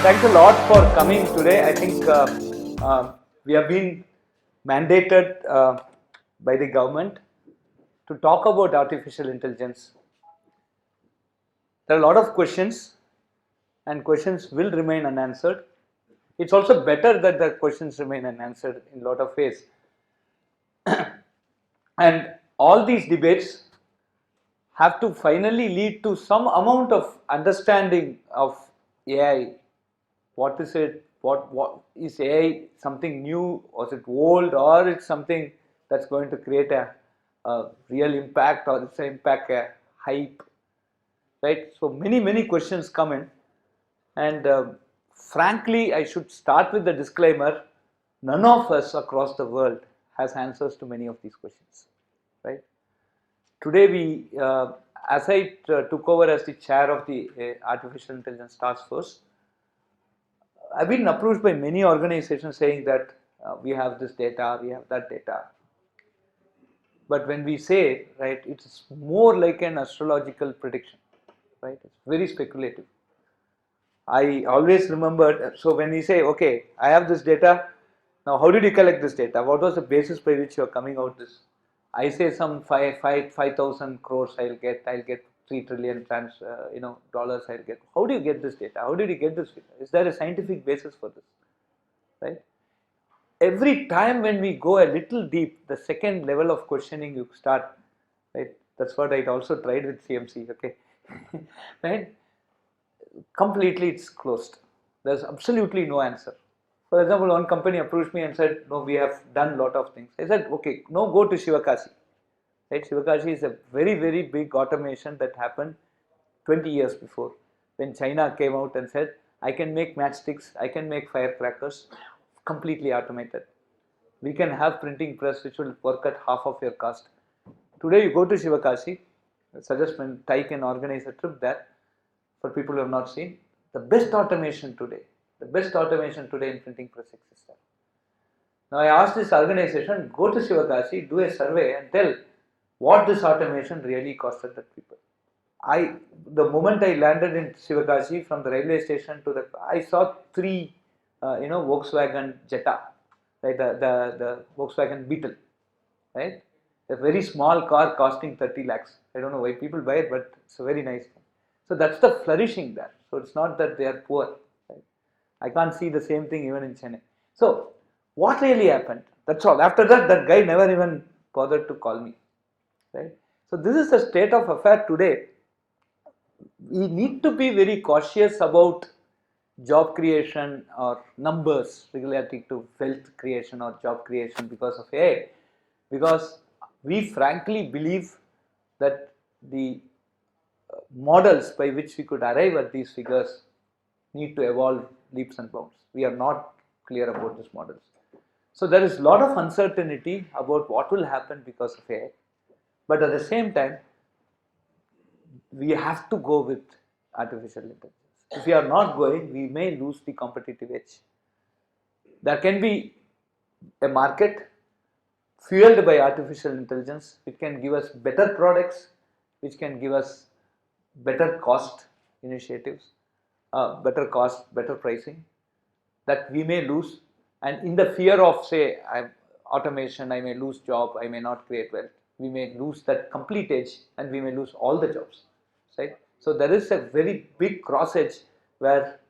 Thanks a lot for coming today. I think we have been mandated by the government to talk about artificial intelligence. There are a lot of questions, and questions will remain unanswered. It's also better that the questions remain unanswered in a lot of ways. And all these debates have to finally lead to some amount of understanding of AI. What is it? What is AI? Something new, or is it old, or it's something that's going to create a real impact, or it's an impact a hype, right? So many questions come in, and frankly, I should start with the disclaimer: none of us across the world has answers to many of these questions, right? Today as I took over as the chair of the Artificial Intelligence Task Force, I've been approached by many organizations saying that we have this data, we have that data. But when we say, right, it's more like an astrological prediction, right? It's very speculative. I always remembered, so when we say, okay, I have this data, now how did you collect this data? What was the basis by which you are coming out this? I say some 5,000 crores I'll get 3 trillion dollars I'll get. How do you get this data? How did you get this data? Is there a scientific basis for this? Right? Every time when we go a little deep, the second level of questioning you start, right? That's what I also tried with CMC, okay? Right? Completely it's closed. There's absolutely no answer. For example, one company approached me and said, no, we have done a lot of things. I said, okay, no, go to Shivakashi. Right? Shivakashi is a very big automation that happened 20 years before, when China came out and said, I can make matchsticks, I can make firecrackers, completely automated. We can have printing press which will work at half of your cost. Today you go to Shivakashi, I suggest when TiE can organize a trip there for people who have not seen. The best automation today in printing press exists there. Now I asked this organization, go to Shivakashi, do a survey and tell what this automation really costed the people. The moment I landed in Shivakashi, from the railway station to I saw 3 Volkswagen Jetta, right? The Volkswagen Beetle, right? A very small car costing 30 lakhs. I don't know why people buy it, but it's a very nice thing. So that's the flourishing there. So it's not that they are poor. Right? I can't see the same thing even in Chennai. So what really happened? That's all. After that, that guy never even bothered to call me. Right? So this is the state of affair today. We need to be very cautious about job creation or numbers relating to wealth creation or job creation because of AI, because we frankly believe that the models by which we could arrive at these figures need to evolve leaps and bounds. We are not clear about these models. So there is a lot of uncertainty about what will happen because of AI, but at the same time, we have to go with artificial intelligence. If we are not going, we may lose the competitive edge. There can be a market fueled by artificial intelligence which can give us better products, which can give us better cost initiatives, better cost, better pricing, that we may lose. And in the fear of, say, automation, I may lose job, I may not create wealth, we may lose that complete edge and we may lose all the jobs, right? So there is a very big cross edge where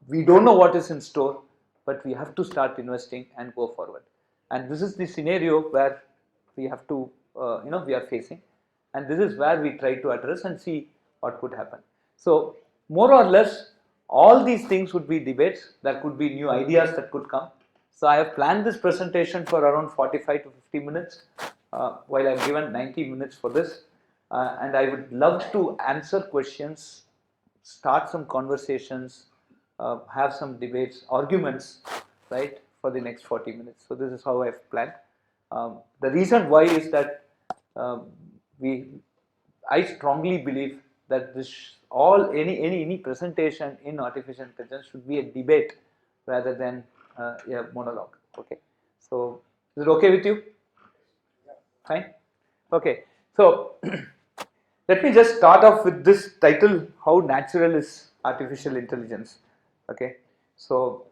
we don't know what is in store, but we have to start investing and go forward. And this is the scenario where we have to, we are facing. And this is where we try to address and see what could happen. So more or less, all these things would be debates. There could be new ideas that could come. So I have planned this presentation for around 45 to 50 minutes, while I've given 90 minutes for this. And I would love to answer questions, start some conversations, have some debates, arguments, right, for the next 40 minutes. So this is how I've planned. The reason why is that I strongly believe that any presentation in artificial intelligence should be a debate rather than a monologue. Okay, so is it okay with you? Fine. Okay, so let me just start off with this title: How natural is artificial intelligence? Okay, so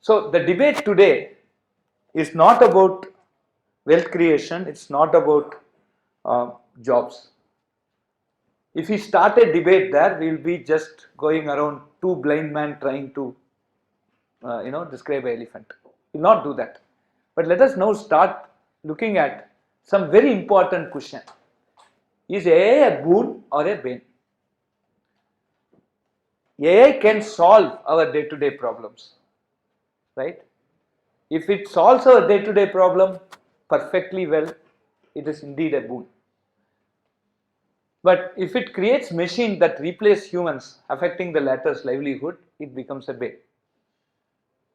so the debate today is not about wealth creation, it's not about jobs. If we start a debate there, we will be just going around two blind men trying to describe an elephant. We will not do that. But let us now start looking at some very important question. Is AI a boon or a bane? AI can solve our day-to-day problems, right? If it solves our day-to-day problem perfectly well, it is indeed a boon. But if it creates machines that replace humans, affecting the latter's livelihood, it becomes a bane.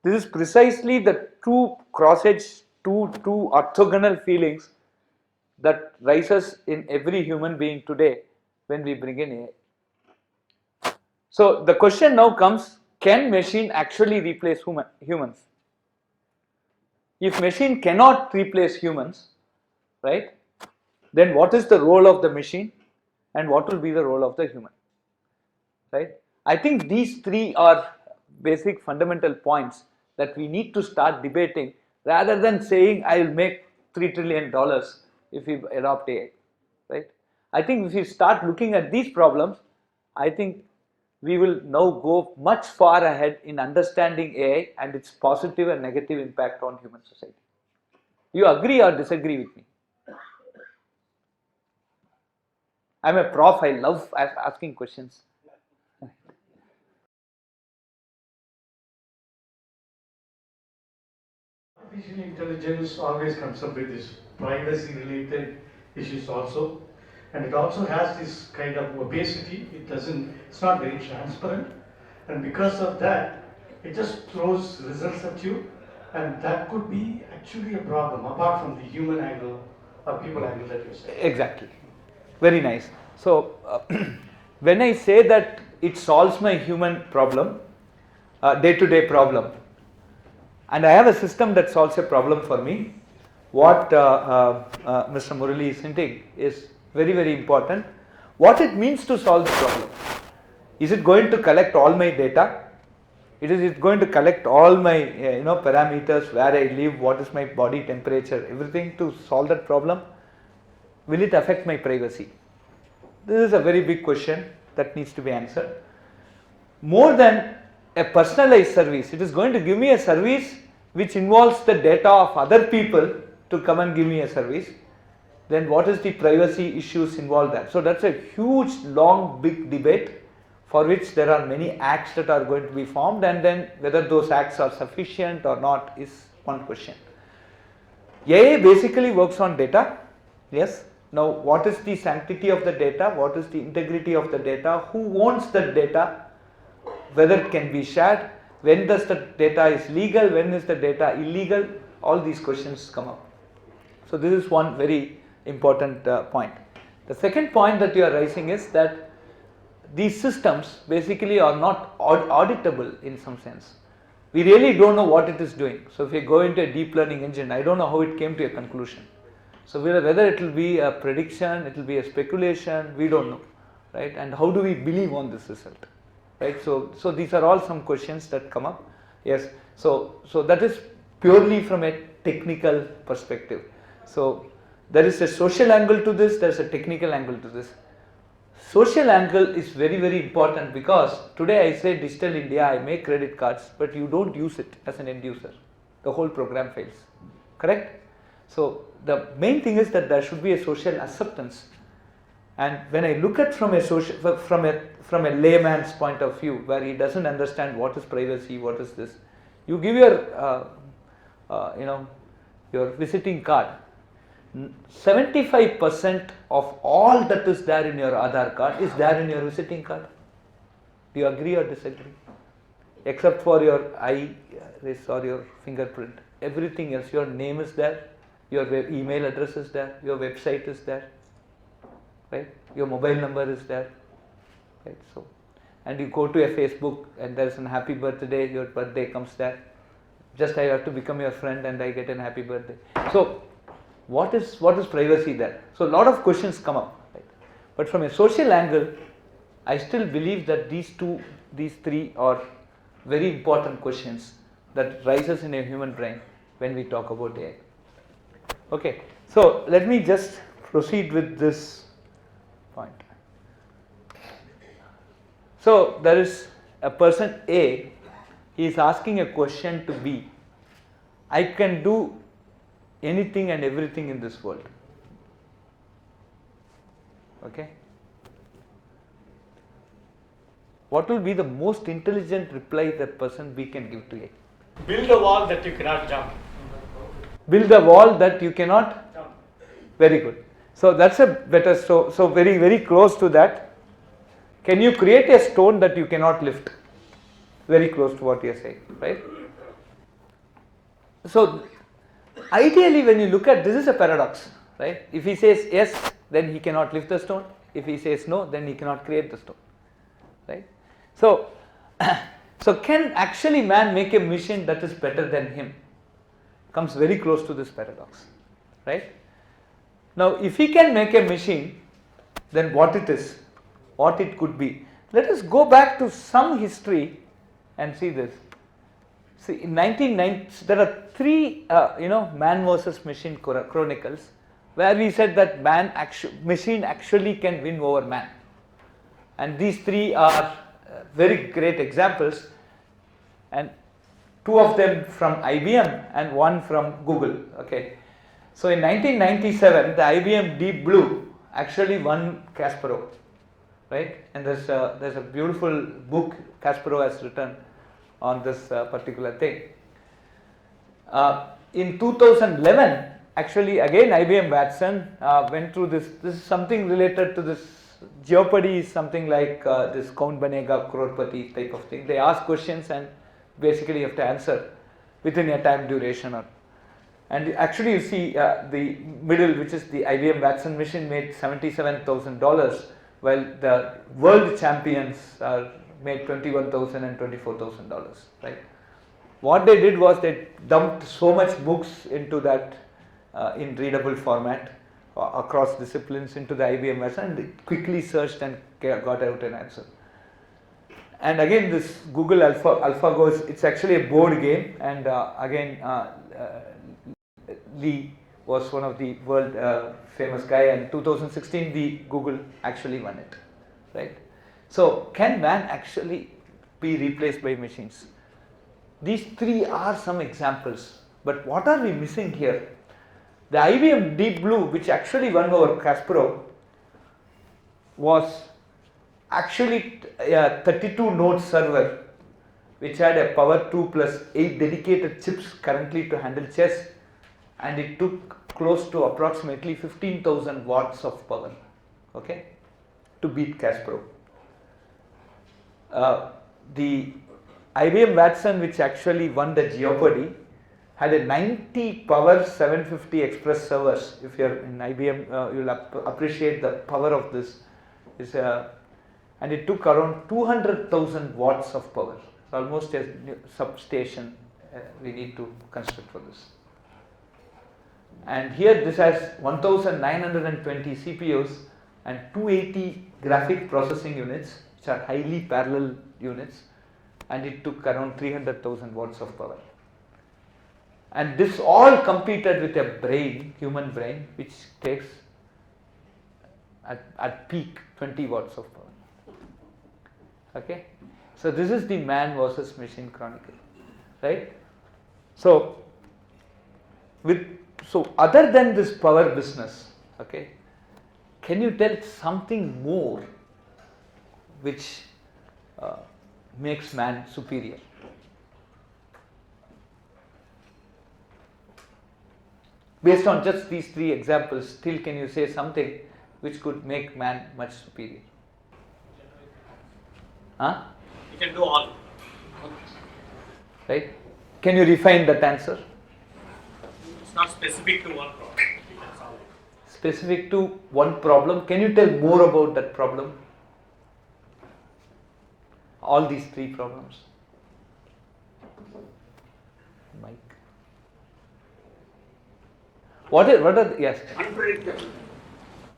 This is precisely the two cross-edge, two orthogonal feelings that rises in every human being today when we bring in AI. So the question now comes, can machine actually replace humans? If machine cannot replace humans, right, then what is the role of the machine and what will be the role of the human, right? I think these three are basic fundamental points that we need to start debating rather than saying I will make $3 trillion if we adopt AI, right? I think if we start looking at these problems, I think we will now go much far ahead in understanding AI and its positive and negative impact on human society. You agree or disagree with me? I'm a prof, I love asking questions. Artificial intelligence always comes up with this privacy related issues also, and it also has this kind of opacity. It's not very transparent, and because of that, it just throws results at you, and that could be actually a problem apart from the human angle or people angle that you said. Exactly. Very nice. So, when I say that it solves my human problem, day-to-day problem, and I have a system that solves a problem for me, what Mr. Murali is hinting is very, very important. What it means to solve the problem. Is it going to collect all my data? Is it going to collect all my parameters, where I live, what is my body temperature, everything to solve that problem? Will it affect my privacy? This is a very big question that needs to be answered. More than a personalized service, it is going to give me a service which involves the data of other people to come and give me a service. Then what is the privacy issues involved there? So that's a huge, long, big debate for which there are many acts that are going to be formed, and then whether those acts are sufficient or not is one question. AI basically works on data, yes. Now what is the sanctity of the data, what is the integrity of the data, who owns the data, whether it can be shared, when does the data is legal, when is the data illegal, all these questions come up. So this is one very important point. The second point that you are raising is that these systems basically are not auditable in some sense. We really don't know what it is doing. So if you go into a deep learning engine, I don't know how it came to a conclusion. So whether it will be a prediction, it will be a speculation, we don't know, right? And how do we believe on this result, right? So these are all some questions that come up. Yes. So that is purely from a technical perspective. So there is a social angle to this, there is a technical angle to this. Social angle is very, very important because today I say digital India, I make credit cards, but you don't use it as an end user. The whole program fails. Correct? So the main thing is that there should be a social acceptance. And when I look at from a layman's point of view, where he doesn't understand what is privacy, what is this, you give your visiting card. 75% of all that is there in your Aadhaar card is there in your visiting card. Do you agree or disagree? Except for your iris or your fingerprint. Everything else, your name is there, your email address is there, your website is there, right? Your mobile number is there, right? So, and you go to a Facebook and there's a happy birthday, your birthday comes there. Just I have to become your friend and I get a happy birthday. So what is privacy there? So a lot of questions come up, right? But from a social angle, I still believe that these three are very important questions that rises in a human brain when we talk about AI. Okay, so let me just proceed with this point. So there is a person A, he is asking a question to B. I can do anything and everything in this world. Okay. What will be the most intelligent reply that person B can give to A? Build a wall that you cannot jump. Build a wall that you cannot Jump. Very good. So that's a better, so very, very close to that. Can you create a stone that you cannot lift? Very close to what you are saying, right? So ideally, when you look at this, is a paradox, right? If he says yes, then he cannot lift the stone. If he says no, then he cannot create the stone, right? So, so can actually man make a machine that is better than him? Comes very close to this paradox, right? Now, if he can make a machine, then what it is, what it could be. Let us go back to some history and see this. See, in 1990, there are three, man versus machine chronicles, where we said that machine actually can win over man. And these three are very great examples, and two of them from IBM and one from Google. Okay. So in 1997, the IBM Deep Blue actually won Kasparov, right? And there's a beautiful book Kasparov has written on this particular thing. In 2011, actually again IBM Watson went through this. This is something related to this. Jeopardy is something like this Kaun Banega Crorepati type of thing. They ask questions and basically you have to answer within a time duration. And actually you see the middle, which is the IBM Watson machine, made $77,000, while the world champions made $21,000 and $24,000, right? What they did was they dumped so much books into that in readable format across disciplines into the IBM Watson, and they quickly searched and got out an answer. And again, this Google AlphaGo is, it's actually a board game, and again Lee was one of the world famous guy, and 2016 the Google actually won it, right? So can man actually be replaced by machines? These three are some examples, but what are we missing here? The IBM Deep Blue, which actually won over Kasparov, was actually a 32 node server which had a power 2 plus 8 dedicated chips currently to handle chess, and it took close to approximately 15,000 watts of power, okay, to beat Kasparov. The IBM Watson, which actually won the Jeopardy, had a 90 power 750 express servers. If you are in IBM, you'll appreciate the power of this. And it took around 200,000 watts of power. It's almost a substation we need to construct for this. And here this has 1920 CPUs and 280 graphic processing units, which are highly parallel units, and it took around 300,000 watts of power. And this all competed with a brain, human brain, which takes at peak 20 watts of power. Okay, so this is the man versus machine chronicle, right? So other than this power business, okay, can you tell something more which makes man superior? Based on just these three examples, still can you say something which could make man much superior? Huh? You can do all. Right? Can you refine that answer? It's not specific to one problem. You can solve it. Specific to one problem. Can you tell more about that problem? All these three problems. Mike. What are yes? Unpredictable.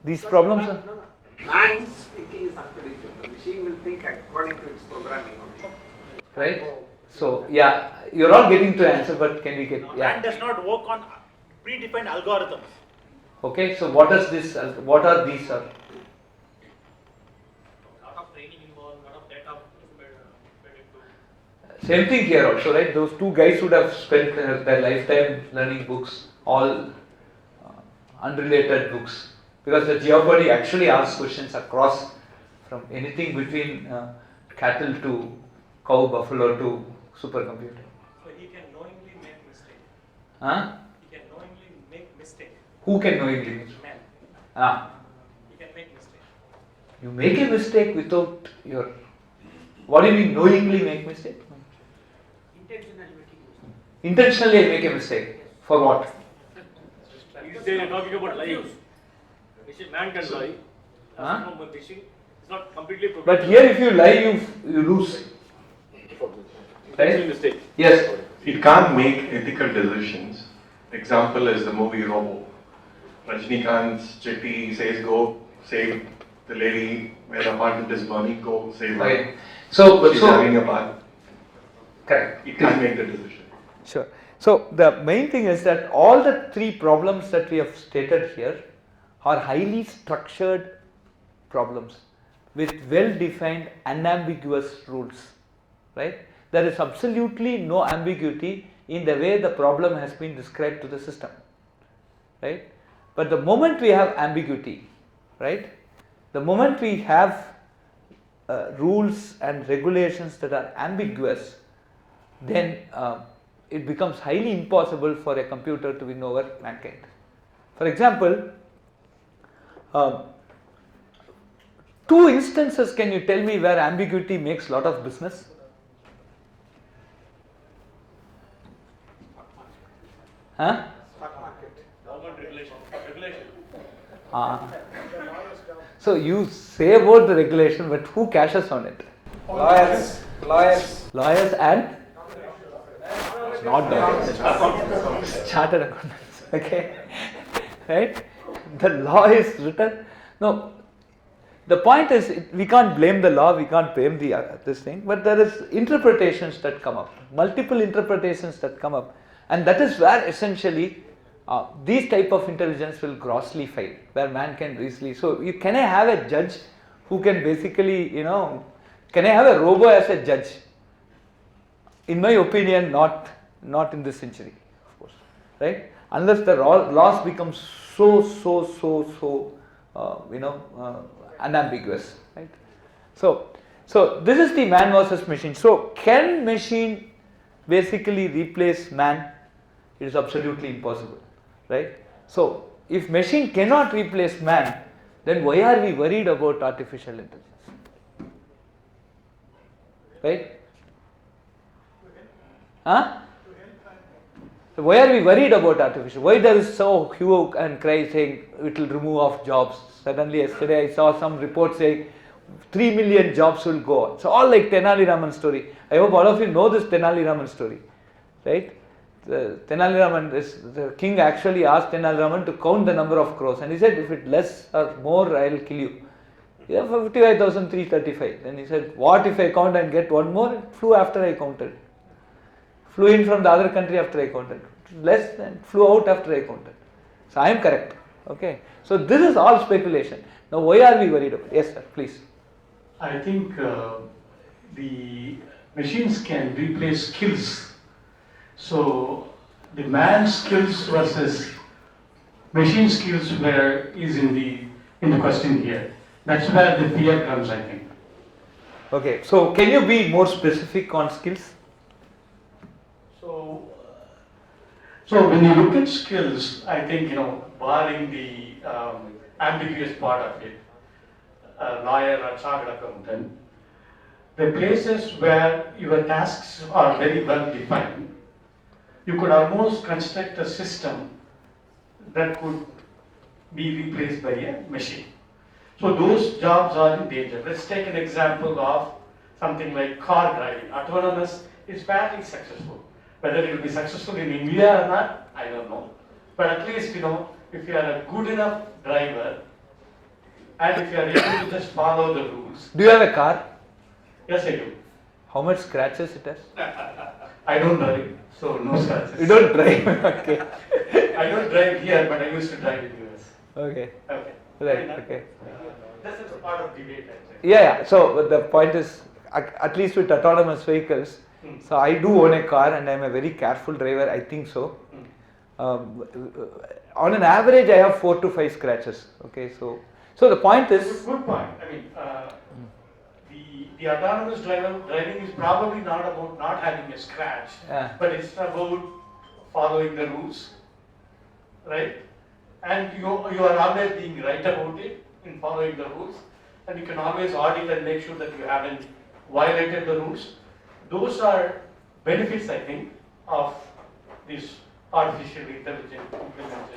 These problems are. No. Man's thinking is unpredictable. The machine will think according to its programming only. Right? So, yeah, you're all getting to answer, but can we get, Man does not work on predefined algorithms. Okay, so what are these? Lot of training involved, lot of data fed into. Same thing here also, right? Those two guys would have spent their lifetime learning books, all unrelated books, because the Jeopardy actually asks questions across from anything between cattle to cow, buffalo to supercomputer. So he can knowingly make mistake. Huh? He can knowingly make mistake. Who can knowingly make? Man. Ah. He can make mistake. You make a mistake without your. What do you mean knowingly make mistake? Intentionally making mistake. Intentionally make a mistake. For what? You say you're talking about lying. Man can lie. Huh? Machine is not completely But here if you lie, you lose. Right? mistake. Yes. It can't make ethical decisions. Example is the movie Robo. Rajnikant's Chetty says go save the lady where the apartment is burning, go save her. Okay. So, She's having a bath. correct. It can't make the decision. Sure. So the main thing is that all the three problems that we have stated here are highly structured problems with well-defined unambiguous rules, right? There is absolutely no ambiguity in the way the problem has been described to the system, right? But the moment we have ambiguity, right? The moment we have rules and regulations that are ambiguous, then it becomes highly impossible for a computer to win over mankind. For example, two instances, can you tell me where ambiguity makes a lot of business? Huh? Stock market. Government regulation. So you say about the regulation, but who cashes on it? Lawyers. Lawyers and not lawyers, chartered accountants. Okay, right? The law is written. No, the point is we can't blame the law. We can't blame this thing. But there is interpretations that come up, multiple interpretations that come up, and that is where essentially these type of intelligence will grossly fail, where man can easily. So can I have a judge who can basically, can I have a robo as a judge? In my opinion, not in this century, of course, right? Unless the laws become so unambiguous, right? So this is the man versus machine. So can machine basically replace man? It is absolutely impossible, right? So if machine cannot replace man, then why are we worried about artificial intelligence, right? Huh? So why are we worried about artificial? Why there is so hue and cry saying it will remove off jobs? Suddenly yesterday I saw some report saying 3 million jobs will go. It's all like Tenali Raman story. I hope all of you know this Tenali Raman story, right? Tenali Raman, the king actually asked Tenali Raman to count the number of crows, and he said, if it less or more, I will kill you. Yeah, 55,335. Then he said, what if I count and get one more? It flew after I counted. Flew in from the other country after I counted. Less and flew out after I counted. So I am correct. Okay. So this is all speculation. Now why are we worried about it? Yes, sir, please. I think the machines can replace skills. So the man's skills versus machine skills is in the question here. That's where the fear comes, I think. Okay. So can you be more specific on skills? So when you look at skills, I think, barring the ambiguous part of it, lawyer or chartered accountant, the places where your tasks are very well defined, you could almost construct a system that could be replaced by a machine. So those jobs are in danger. Let's take an example of something like car driving. Autonomous is fairly successful. Whether it will be successful in India or not, I don't know. But at least, if you are a good enough driver and if you are able to just follow the rules. Do you have a car? Yes, I do. How much scratches it has? I don't drive, so no scratches. You don't drive. Okay. I don't drive here, but I used to drive in US. Okay. Okay. Right. Okay. This is a part of debate, I think. Yeah. So the point is, at least with autonomous vehicles, so I do own a car and I'm a very careful driver. I think so. On an average, I have 4 to 5 scratches. Okay. So the point is. Good point. I mean, the autonomous driving is probably not about not having a scratch, but it's about following the rules, right? And you are always being right about it in following the rules, and you can always audit and make sure that you haven't violated the rules. Those are benefits, I think, of this artificial intelligence.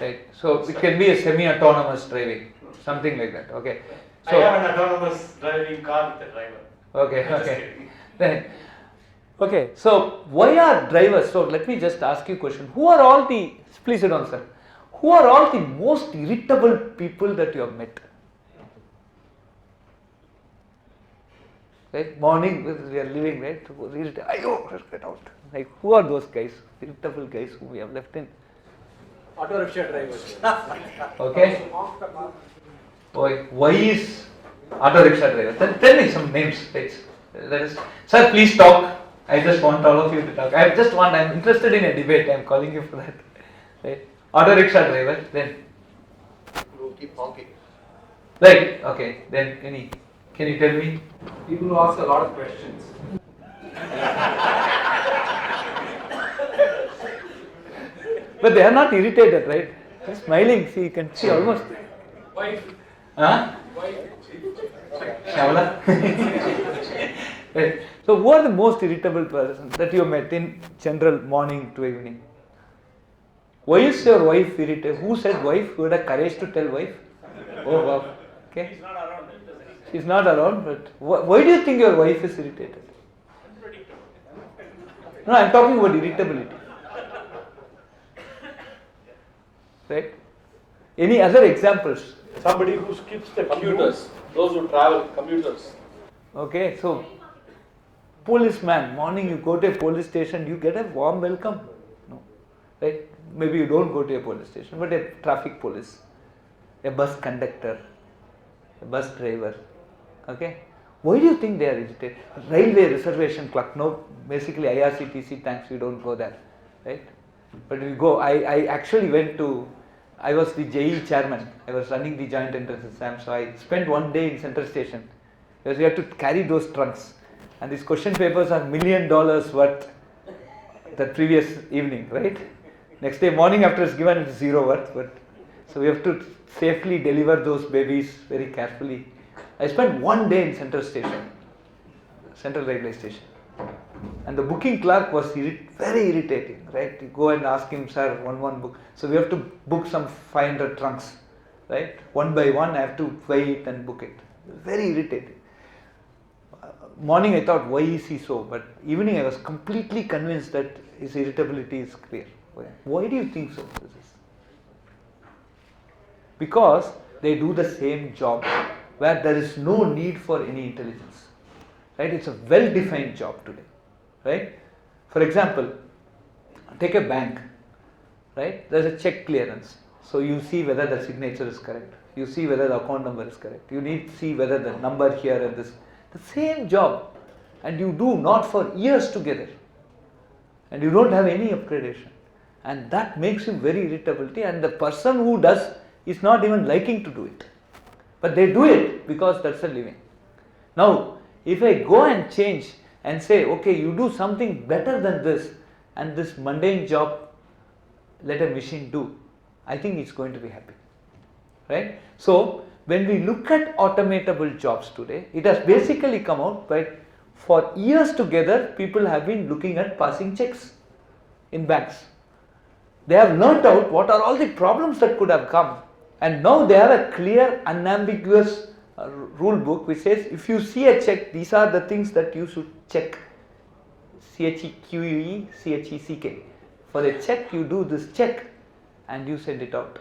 Right. So it can be a semi-autonomous driving, something like that. Okay. So I have an autonomous driving car with a driver. Okay. I'm just Okay. kidding. Then, okay. So why are drivers? So let me just ask you a question. Who are all the? Please sit down, sir. Who are all the most irritable people that you have met? Right. Morning we are leaving. Right. Ayo, let's get out. Like who are those guys? Irritable guys whom we have left in. Auto rickshaw drivers. Okay. Boy, why is auto rickshaw driver? Tell me some names, please. Sir, please talk. I just want all of you to talk. I'm interested in a debate. I'm calling you for that. Right? Auto rickshaw driver, then. You keep honking. Right, okay. Then, can you tell me? People who ask a lot of questions. But they are not irritated, right? They're smiling. See, you can see almost. Wife. Huh? Wife. Shavla? Right. So, who are the most irritable persons that you met in general morning to evening? Why is your wife irritated? Who said wife? Who had the courage to tell wife? Oh wow. Okay. He's not around. She's not around, but why do you think your wife is irritated? No, I'm talking about irritability. Right? Any other examples? Somebody who skips the commuters, those who travel, commuters. Okay, so policeman, morning you go to a police station, you get a warm welcome. No, right? Maybe you don't go to a police station, but a traffic police, a bus conductor, a bus driver. Okay, why do you think they are irritated? Railway reservation clerk. No, basically IRCTC. Thanks, we don't go there, right? But we go. I actually went to. I was the JE chairman. I was running the joint entrance exam, so I spent one day in Central Station because we had to carry those trunks, and these question papers are $1 million worth the previous evening, right? Next day morning after it's given, it's zero worth. But so we have to safely deliver those babies very carefully. I spent one day in Central Station, Central Railway Station, and the booking clerk was very irritating, right? You go and ask him, sir, one book. So we have to book some 500 trunks, right? One by one, I have to wait and book it. Very irritating. Morning I thought, why is he so? But evening I was completely convinced that his irritability is clear. Why do you think so? Because they do the same job where there is no need for any intelligence. Right? It's a well-defined job today. Right? For example, take a bank. Right? There's a check clearance. So you see whether the signature is correct. You see whether the account number is correct. You need to see whether the number here and this. The same job. And you do not for years together. And you don't have any upgradation. And that makes him very irritability, and the person who does is not even liking to do it. But they do it because that's a living. Now, if I go and change and say, okay, you do something better than this, and this mundane job let a machine do, I think it's going to be happy. Right? So, when we look at automatable jobs today, it has basically come out by for years together, people have been looking at passing checks in banks. They have learnt out what are all the problems that could have come, and now they have a clear, unambiguous rule book which says if you see a check, these are the things that you should check. CHEQUE, CHECK. For a check, you do this check, and you send it out.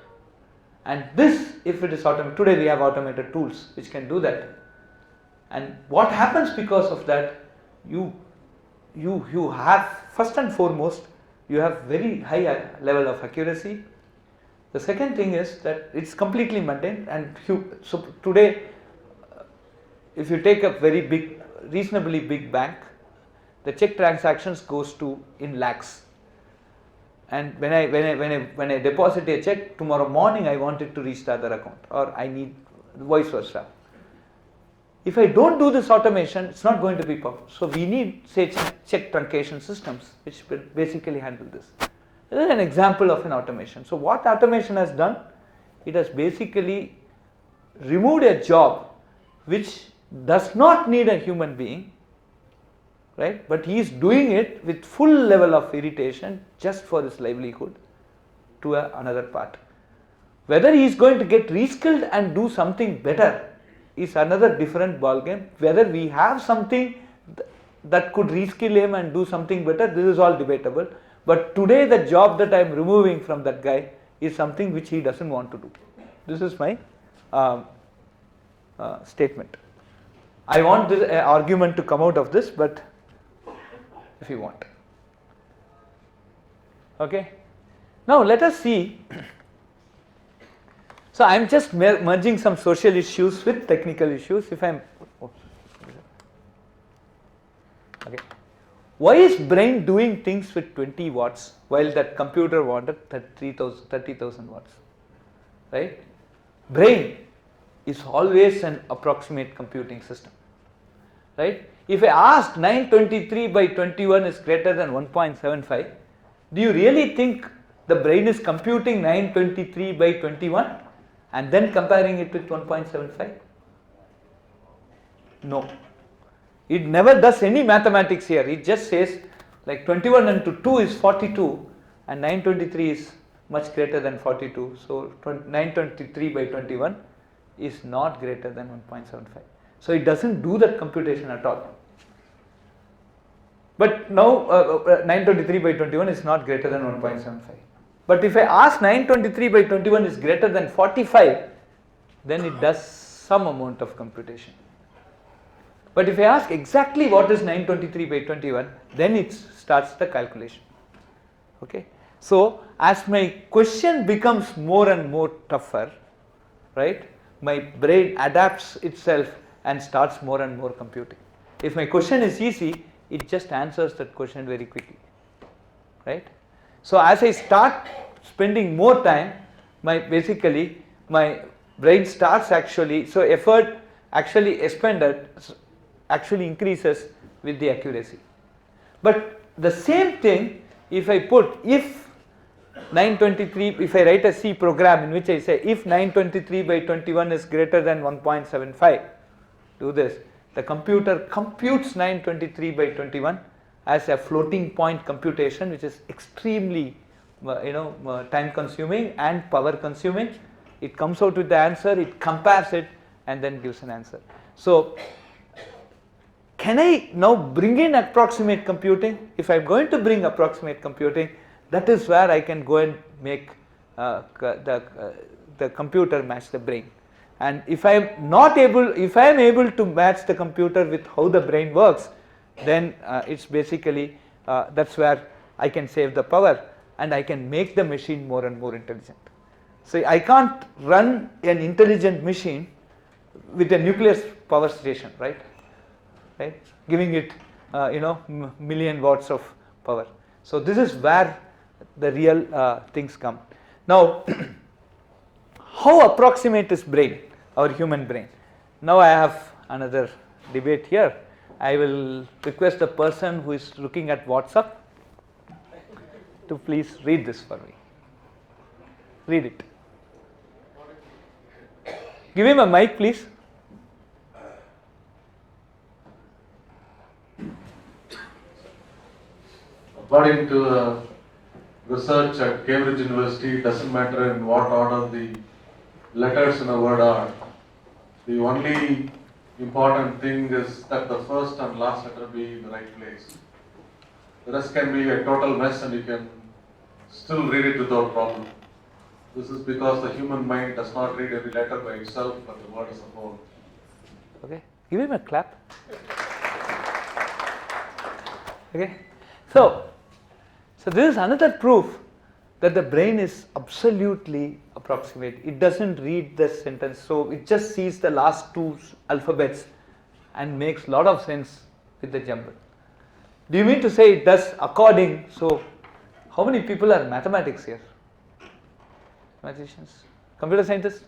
And this, if it is automated, today we have automated tools which can do that. And what happens because of that, you have, first and foremost, you have very high level of accuracy. The second thing is that it's completely mundane, and so today, if you take a very big, reasonably big bank, the check transactions goes to in lakhs. And when I deposit a check, tomorrow morning I want it to reach the other account, or I need vice versa. If I don't do this automation, it's not going to be possible. So we need, say, check truncation systems which will basically handle this. This is an example of an automation. So what automation has done, it has basically removed a job which does not need a human being, right? But he is doing it with full level of irritation just for his livelihood to another part. Whether he is going to get reskilled and do something better is another different ballgame. Whether we have something that could reskill him and do something better, this is all debatable. But today the job that I am removing from that guy is something which he doesn't want to do. This is my statement. I want this argument to come out of this, but if you want. Okay. Now let us see. So I am just merging some social issues with technical issues. If I am, okay. Why is brain doing things with 20 watts while that computer wanted 30,000 watts? Right? Brain is always an approximate computing system. Right? If I ask 923 by 21 is greater than 1.75, do you really think the brain is computing 923 by 21 and then comparing it with 1.75? No. It never does any mathematics here. It just says like 21 into 2 is 42 and 923 is much greater than 42. So 923 by 21 is not greater than 1.75. So it doesn't do that computation at all. But now 923 by 21 is not greater than 1.75. But if I ask 923 by 21 is greater than 45, then it does some amount of computation. But if I ask exactly what is 923 by 21, then it starts the calculation. Okay. So as my question becomes more and more tougher, right, my brain adapts itself and starts more and more computing. If my question is easy, it just answers that question very quickly, right? So as I start spending more time, my brain starts actually, so effort actually expended actually increases with the accuracy. But the same thing, if I put if 923, if I write a C program in which I say if 923 by 21 is greater than 1.75, do this, the computer computes 923 by 21 as a floating point computation, which is extremely time consuming and power consuming. It comes out with the answer, it compares it and then gives an answer. So can I now bring in approximate computing? If I am going to bring approximate computing, that is where I can go and make the computer match the brain. And if I am not able, if I am able to match the computer with how the brain works, then it's basically that's where I can save the power and I can make the machine more and more intelligent. So I can't run an intelligent machine with a nuclear power station, right? Giving it million watts of power. So this is where the real things come. Now how approximate is brain, our human brain? Now I have another debate here. I will request the person who is looking at WhatsApp to please read this for me. Read it. Give him a mic, please. According to research at Cambridge University, it doesn't matter in what order the letters in a word are. The only important thing is that the first and last letter be in the right place. The rest can be a total mess and you can still read it without problem. This is because the human mind does not read every letter by itself, but the word as a whole. Okay, give him a clap. Okay, so this is another proof that the brain is absolutely approximate. It doesn't read the sentence, so it just sees the last two alphabets and makes a lot of sense with the jumble. Do you mean to say it does according? So, how many people are mathematics here? Mathematicians, computer scientists.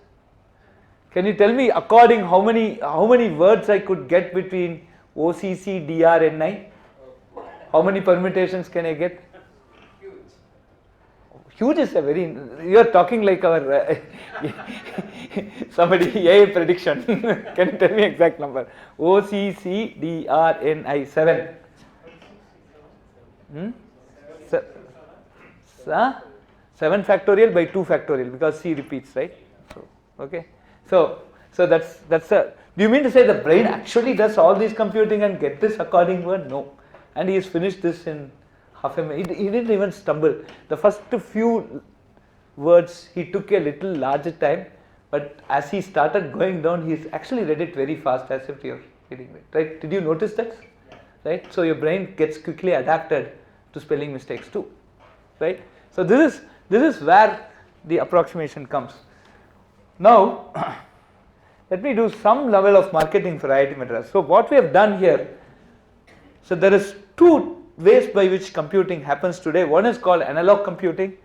Can you tell me according how many words I could get between OCC, DR, NI? How many permutations can I get? Huge is a very, you are talking like our somebody AI prediction. Can you tell me exact number? OCC, DR, NI, 7. 7 factorial by 2 factorial because C repeats, right? So, okay. So that's a. Do you mean to say the brain actually does all this computing and get this according word? No, and he has finished this in half a minute. He didn't even stumble. The first few words he took a little larger time, but as he started going down, he's actually read it very fast, as if you're reading it. Right? Did you notice that? Right? So your brain gets quickly adapted to spelling mistakes too. Right? So this is where the approximation comes. Now, let me do some level of marketing for IIT Madras. So what we have done here, so there is two ways by which computing happens today. One is called analog computing,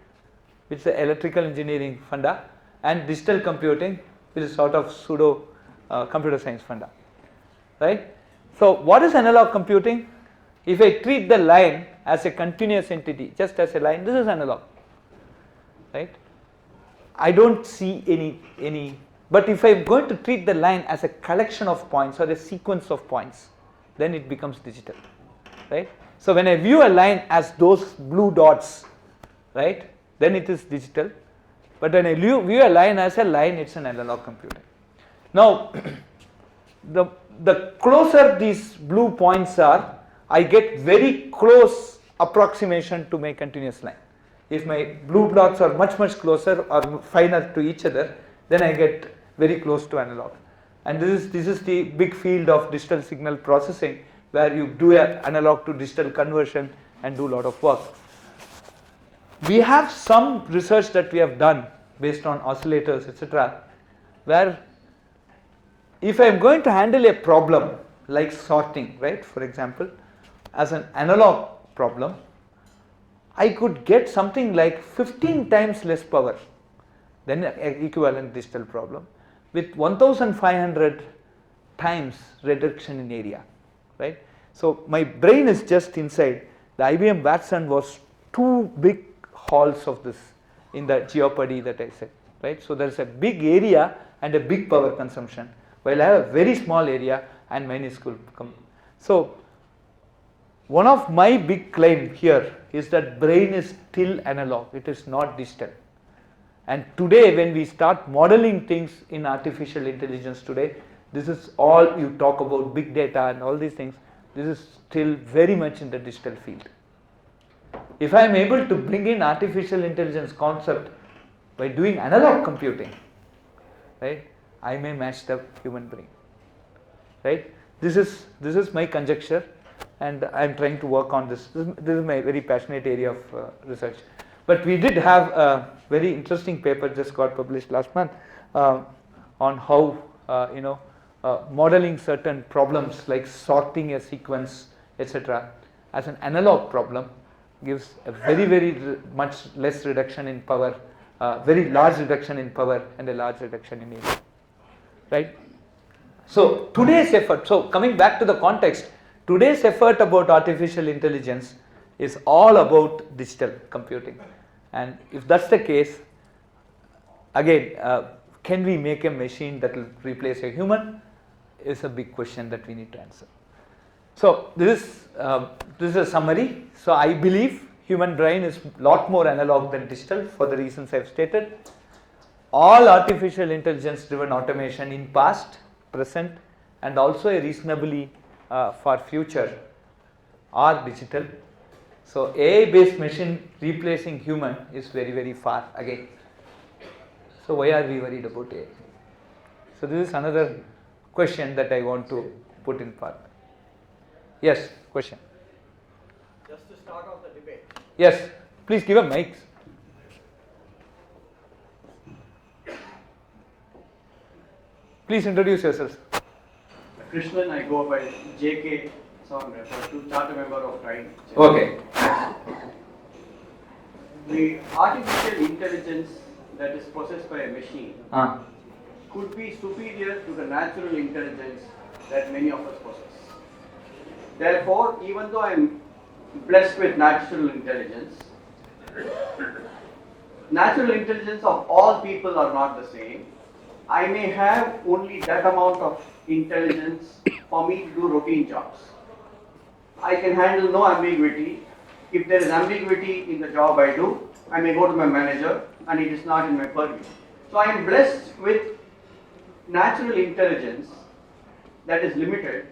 which is the electrical engineering funda, and digital computing, which is sort of pseudo computer science funda. Right? So what is analog computing? If I treat the line as a continuous entity, just as a line, this is analog. Right? I don't see any, but if I am going to treat the line as a collection of points or a sequence of points, then it becomes digital. Right? So when I view a line as those blue dots, right, then it is digital. But when I view a line as a line, it's an analog computing. Now, the closer these blue points are, I get very close approximation to my continuous line. If my blue dots are much closer or finer to each other, then I get very close to analog. And this is the big field of digital signal processing, where you do an analog to digital conversion and do a lot of work. We have some research that we have done based on oscillators, etc., where if I am going to handle a problem like sorting, right, for example, as an analog problem, I could get something like 15 times less power than an equivalent digital problem with 1500 times reduction in area, right? So my brain is just inside. The IBM Watson was 2 big halls of this in the Jeopardy that I said, right? So there is a big area and a big power consumption, while I have a very small area and minuscule. So one of my big claim here is that brain is still analog, it is not digital. And today when we start modeling things in artificial intelligence today, this is all you talk about big data and all these things, this is still very much in the digital field. If I am able to bring in artificial intelligence concept by doing analog computing, right, I may match the human brain, right? This is my conjecture, and I am trying to work on this. This is my very passionate area of research. But we did have a very interesting paper just got published last month on how modeling certain problems like sorting a sequence, etc., as an analog problem gives a very much less reduction in power, very large reduction in power and a large reduction in area, right? So today's effort, so coming back to the context, today's effort about artificial intelligence is all about digital computing. And if that's the case, again, can we make a machine that will replace a human is a big question that we need to answer. So this is a summary. So I believe human brain is a lot more analog than digital for the reasons I've stated. All artificial intelligence driven automation in past, present, and also a reasonably for future are digital. So AI based machine replacing human is very far again. So why are we worried about AI? So this is another question that I want to put in part. Yes, question. Just to start off the debate. Yes, please give a mic. Please introduce yourself. Krishnan, I go by JK, so I'm a charter member of TiE Chennai. Okay. The artificial intelligence that is possessed by a machine could be superior to the natural intelligence that many of us possess. Therefore, even though I am blessed with natural intelligence of all people are not the same. I may have only that amount of intelligence for me to do routine jobs. I can handle no ambiguity. If there is ambiguity in the job I do, I may go to my manager and it is not in my purview. So I am blessed with natural intelligence that is limited,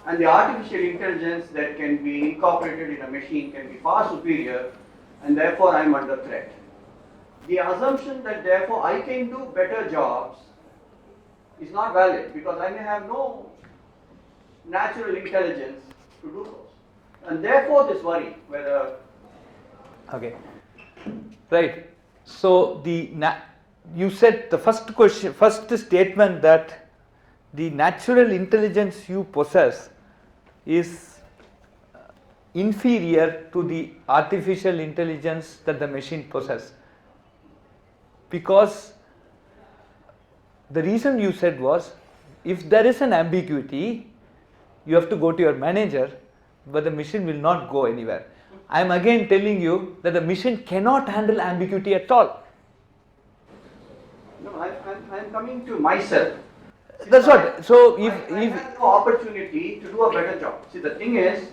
and the artificial intelligence that can be incorporated in a machine can be far superior, and therefore I am under threat. The assumption that therefore I can do better jobs is not valid, because I may have no natural intelligence to do those. And therefore this worry whether... Okay. Right. So you said the first statement that the natural intelligence you possess is inferior to the artificial intelligence that the machine possesses. Because the reason you said was, if there is an ambiguity, you have to go to your manager, but the machine will not go anywhere. I am again telling you that the machine cannot handle ambiguity at all. No, I'm coming to myself. That's what. So I have no opportunity to do a better job. See, the thing is,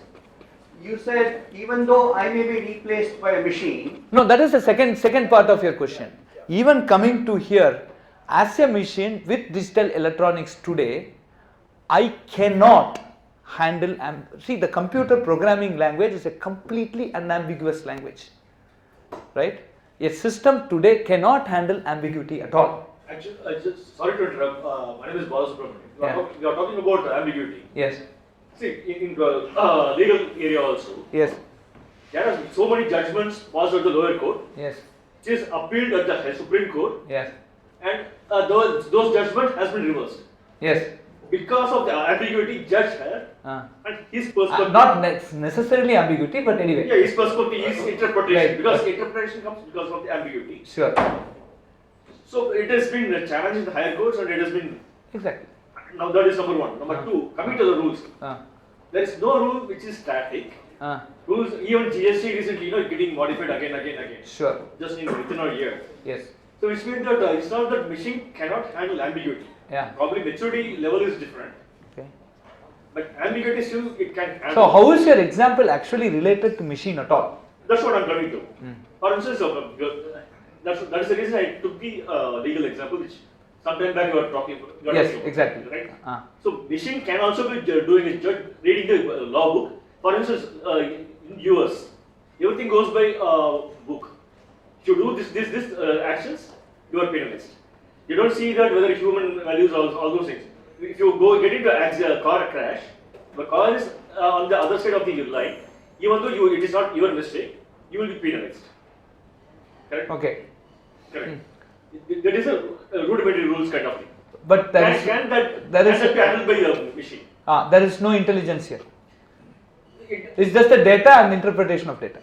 you said even though I may be replaced by a machine. No, that is the second part of your question. Even coming to here, as a machine with digital electronics today, I cannot handle. See, the computer programming language is a completely unambiguous language, right? A system today cannot handle ambiguity at all. Actually, sorry to interrupt. My name is Balasubramanian. Yeah. We are talking about ambiguity. Yes. See, in the legal area also, Yes. there are so many judgments passed at the lower court, Yes. which is appealed at the Supreme Court, Yes. and those judgments has been reversed Yes. because of the ambiguity judge had, and his perspective. Not necessarily ambiguity, but anyway. Yeah, his perspective is interpretation, Right. because interpretation comes because of the ambiguity. Sure. So it has been a challenge in the higher courts, and it has been. Exactly. Now that is number one. Number two, coming to the rules, Uh, there is no rule which is static. uh, Rules, even GST recently, getting modified again. sure. Just within a year. Yes. So which means that it's not that machine cannot handle ambiguity. Yeah. Probably maturity level is different, Okay. but ambiguity still it can handle. So how is your example actually related to machine at all? That's what I'm coming to. For instance, that is the reason I took the legal example, which sometime back you were talking about. Yes, exactly. Right? So machine can also be doing its job, reading the law book. For instance, in US, everything goes by book. If you do this actions, you are penalized. You don't see that whether human values, all those things. If you get into a car crash, the car is on the other side of the line. Even though it is not your mistake, you will be penalized. Correct? okay. Correct. That is a rudimentary rules kind of thing. But there is Can that there is- be handled by the machine? there is no intelligence here. It, It's just the data and interpretation of data.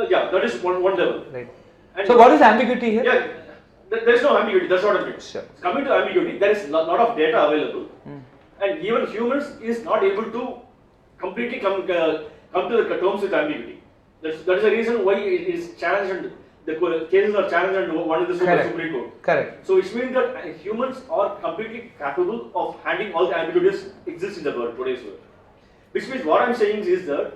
yeah, that is one level. Right. And So what is ambiguity here? Yeah, there is no ambiguity. That's what I mean. Sure. Coming to ambiguity, there is a lot of data available, and even humans is not able to completely come to the terms with ambiguity. That is the reason why it is challenged, and the cases are challenged, and one is the Correct. Supreme Court. Correct. So which means that humans are completely capable of handling all the ambiguities exist in the world, today's world. Which means what I'm saying is that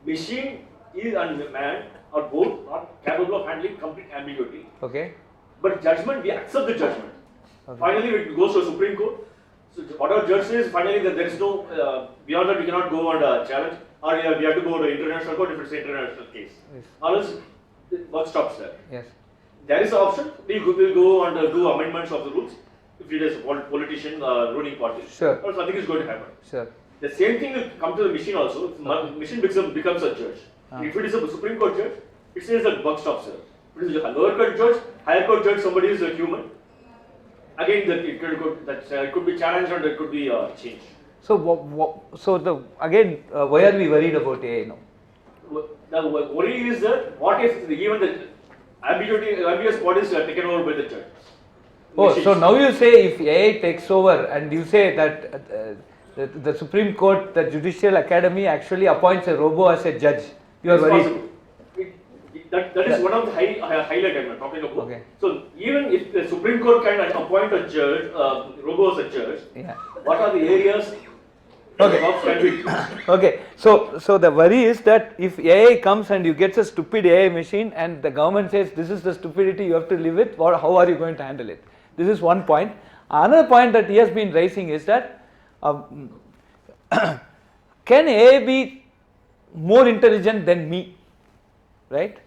machine and man are both not capable of handling complete ambiguity. Okay. But judgment, we accept the judgment. Okay. Finally, it goes to the Supreme Court. So whatever judge says, finally that there is no, beyond that we cannot go and challenge, or we have to go to international court if it's an international case. Yes. Or else, what stops there? Yes. there is an option. We'll go and do amendments of the rules if it is a politician ruling party. Sure. Or something is going to happen. Sure. The same thing will come to the machine also. Machine becomes a judge. If it is a Supreme Court judge, it says that buck stops here. If it is a lower court judge, higher court judge, somebody is a human. Again, it could be challenged and it could be changed. So, why are we worried about AI now? The worry is that what if even the ambiguous part is taken over by the judge? Oh, Machines. so now you say if AI takes over and you say that the Supreme Court, the Judicial Academy actually appoints a robo as a judge, you are It's worried? possible. That is one of the highlight I'm talking about. Okay. So even if the Supreme Court can appoint a judge, robo as a judge, Yeah. what are the areas Okay. jobs can be used? Okay, so the worry is that if AI comes and you get a stupid AI machine and the government says this is the stupidity you have to live with, how are you going to handle it? This is one point. Another point that he has been raising is that can AI be more intelligent than me, right?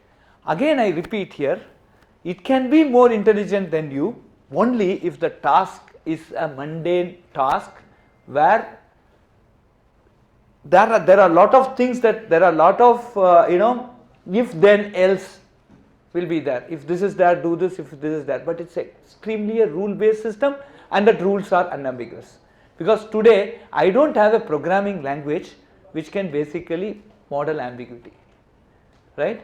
Again I repeat here, it can be more intelligent than you only if the task is a mundane task where there are a lot of things that there are a lot of if then else will be there. If this is there, do this. If this is there, but it's extremely a rule based system, and that rules are unambiguous. Because today I don't have a programming language which can basically model ambiguity, right?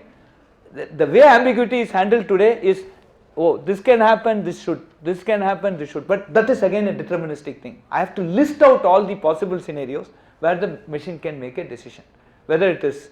The way ambiguity is handled today is, oh, this can happen, this should, this can happen, this should, but that is again a deterministic thing. I have to list out all the possible scenarios where the machine can make a decision, whether it is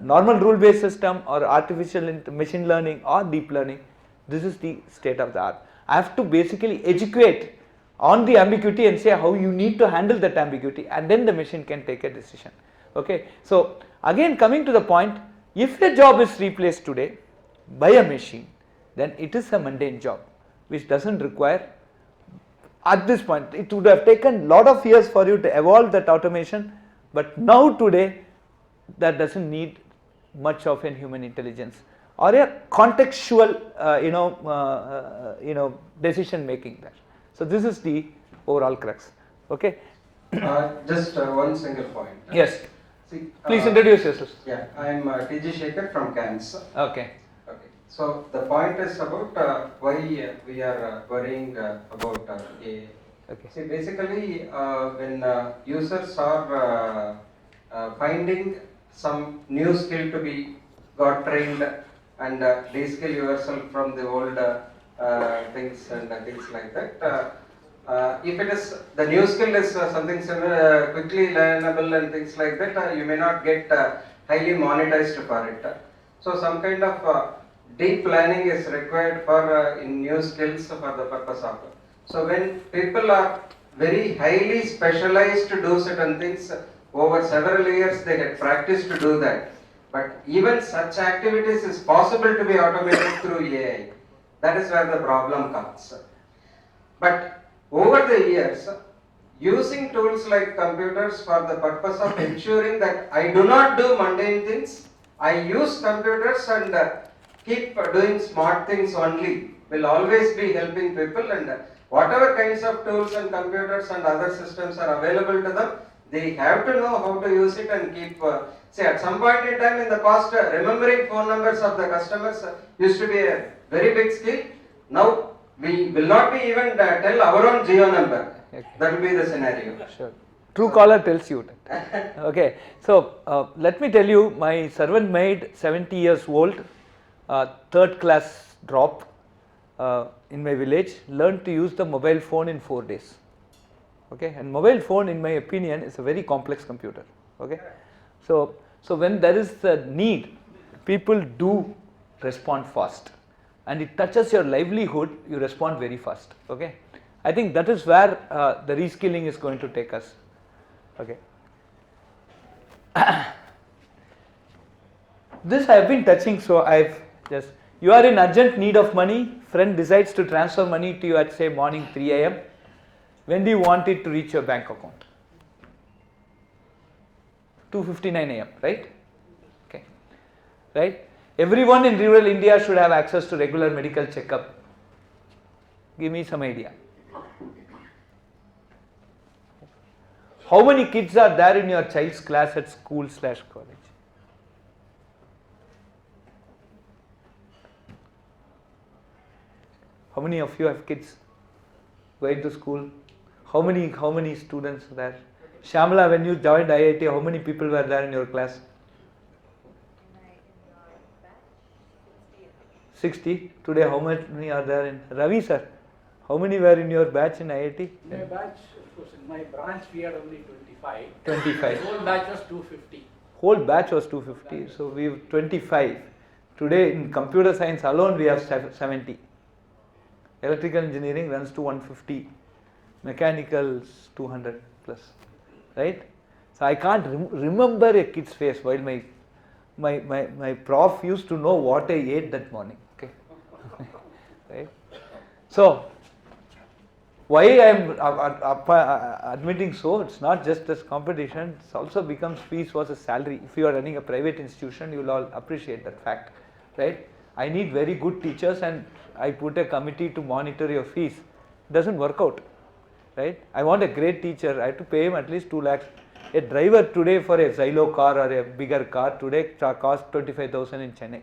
normal rule based system or artificial machine learning or deep learning. This is the state of the art. I have to basically educate on the ambiguity and say how you need to handle that ambiguity, and then the machine can take a decision. Okay, so again coming to the point, if a job is replaced today by a machine, then it is a mundane job which doesn't require, at this point it would have taken lot of years for you to evolve that automation, but now today that doesn't need much of a human intelligence or a contextual decision making there. So this is the overall crux. Okay. Just one single point. Yes. See, please introduce yourself. Yeah, I am TiE Chennai from Kansas. Okay. Okay. So the point is about why we are worrying about AI. Okay. See, basically, when users are finding some new skill to be got trained and de-skill yourself from the old things and things like that. If it is the new skill is something similar, quickly learnable and things like that, you may not get highly monetized for it. So some kind of deep planning is required for in new skills for the purpose of it. So when people are very highly specialized to do certain things, over several years they get practice to do that. But even such activities is possible to be automated through AI. That is where the problem comes. But over the years, using tools like computers for the purpose of ensuring that I do not do mundane things, I use computers and keep doing smart things only, will always be helping people, and whatever kinds of tools and computers and other systems are available to them, they have to know how to use it and keep, say at some point in time in the past, remembering phone numbers of the customers used to be a very big skill. Now we will not be even tell our own geo number. Okay. That will be the scenario. Sure. Truecaller tells you that. Okay. So let me tell you, my servant maid, 70 years old, third class drop in my village, learned to use the mobile phone in 4 days. Okay. And mobile phone, in my opinion, is a very complex computer. Okay. So when there is a need, people do respond fast, and it touches your livelihood, you respond very fast. Okay. I think that is where the reskilling is going to take us. Okay. This I have been touching, so I've just, you are in urgent need of money, friend decides to transfer money to you at say morning 3 AM. When do you want it to reach your bank account? 2:59 AM, right? Okay. Right? Everyone in rural India should have access to regular medical checkup. Give me some idea. How many kids are there in your child's class at school/college? How many of you have kids going to school? How many students are there? Shamla, when you joined IIT, how many people were there in your class? 60. Today, how many are there in Ravi sir? How many were in your batch in IIT? In my batch, of course, in my branch we had only 25. 25. The whole batch was 250. Whole batch was 250. So we have 25. Today in computer science alone we have 70. Electrical engineering runs to 150. Mechanical 200 plus. Right? So I can't remember a kid's face while my prof used to know what I ate that morning. Okay. Right? So why I am admitting so, it's not just as competition, it also becomes fees versus salary. If you are running a private institution, you will all appreciate that fact, right? I need very good teachers and I put a committee to monitor your fees. It doesn't work out, right? I want a great teacher, I have to pay him at least 2 lakhs. A driver today for a Xylo car or a bigger car today costs 25,000 in Chennai.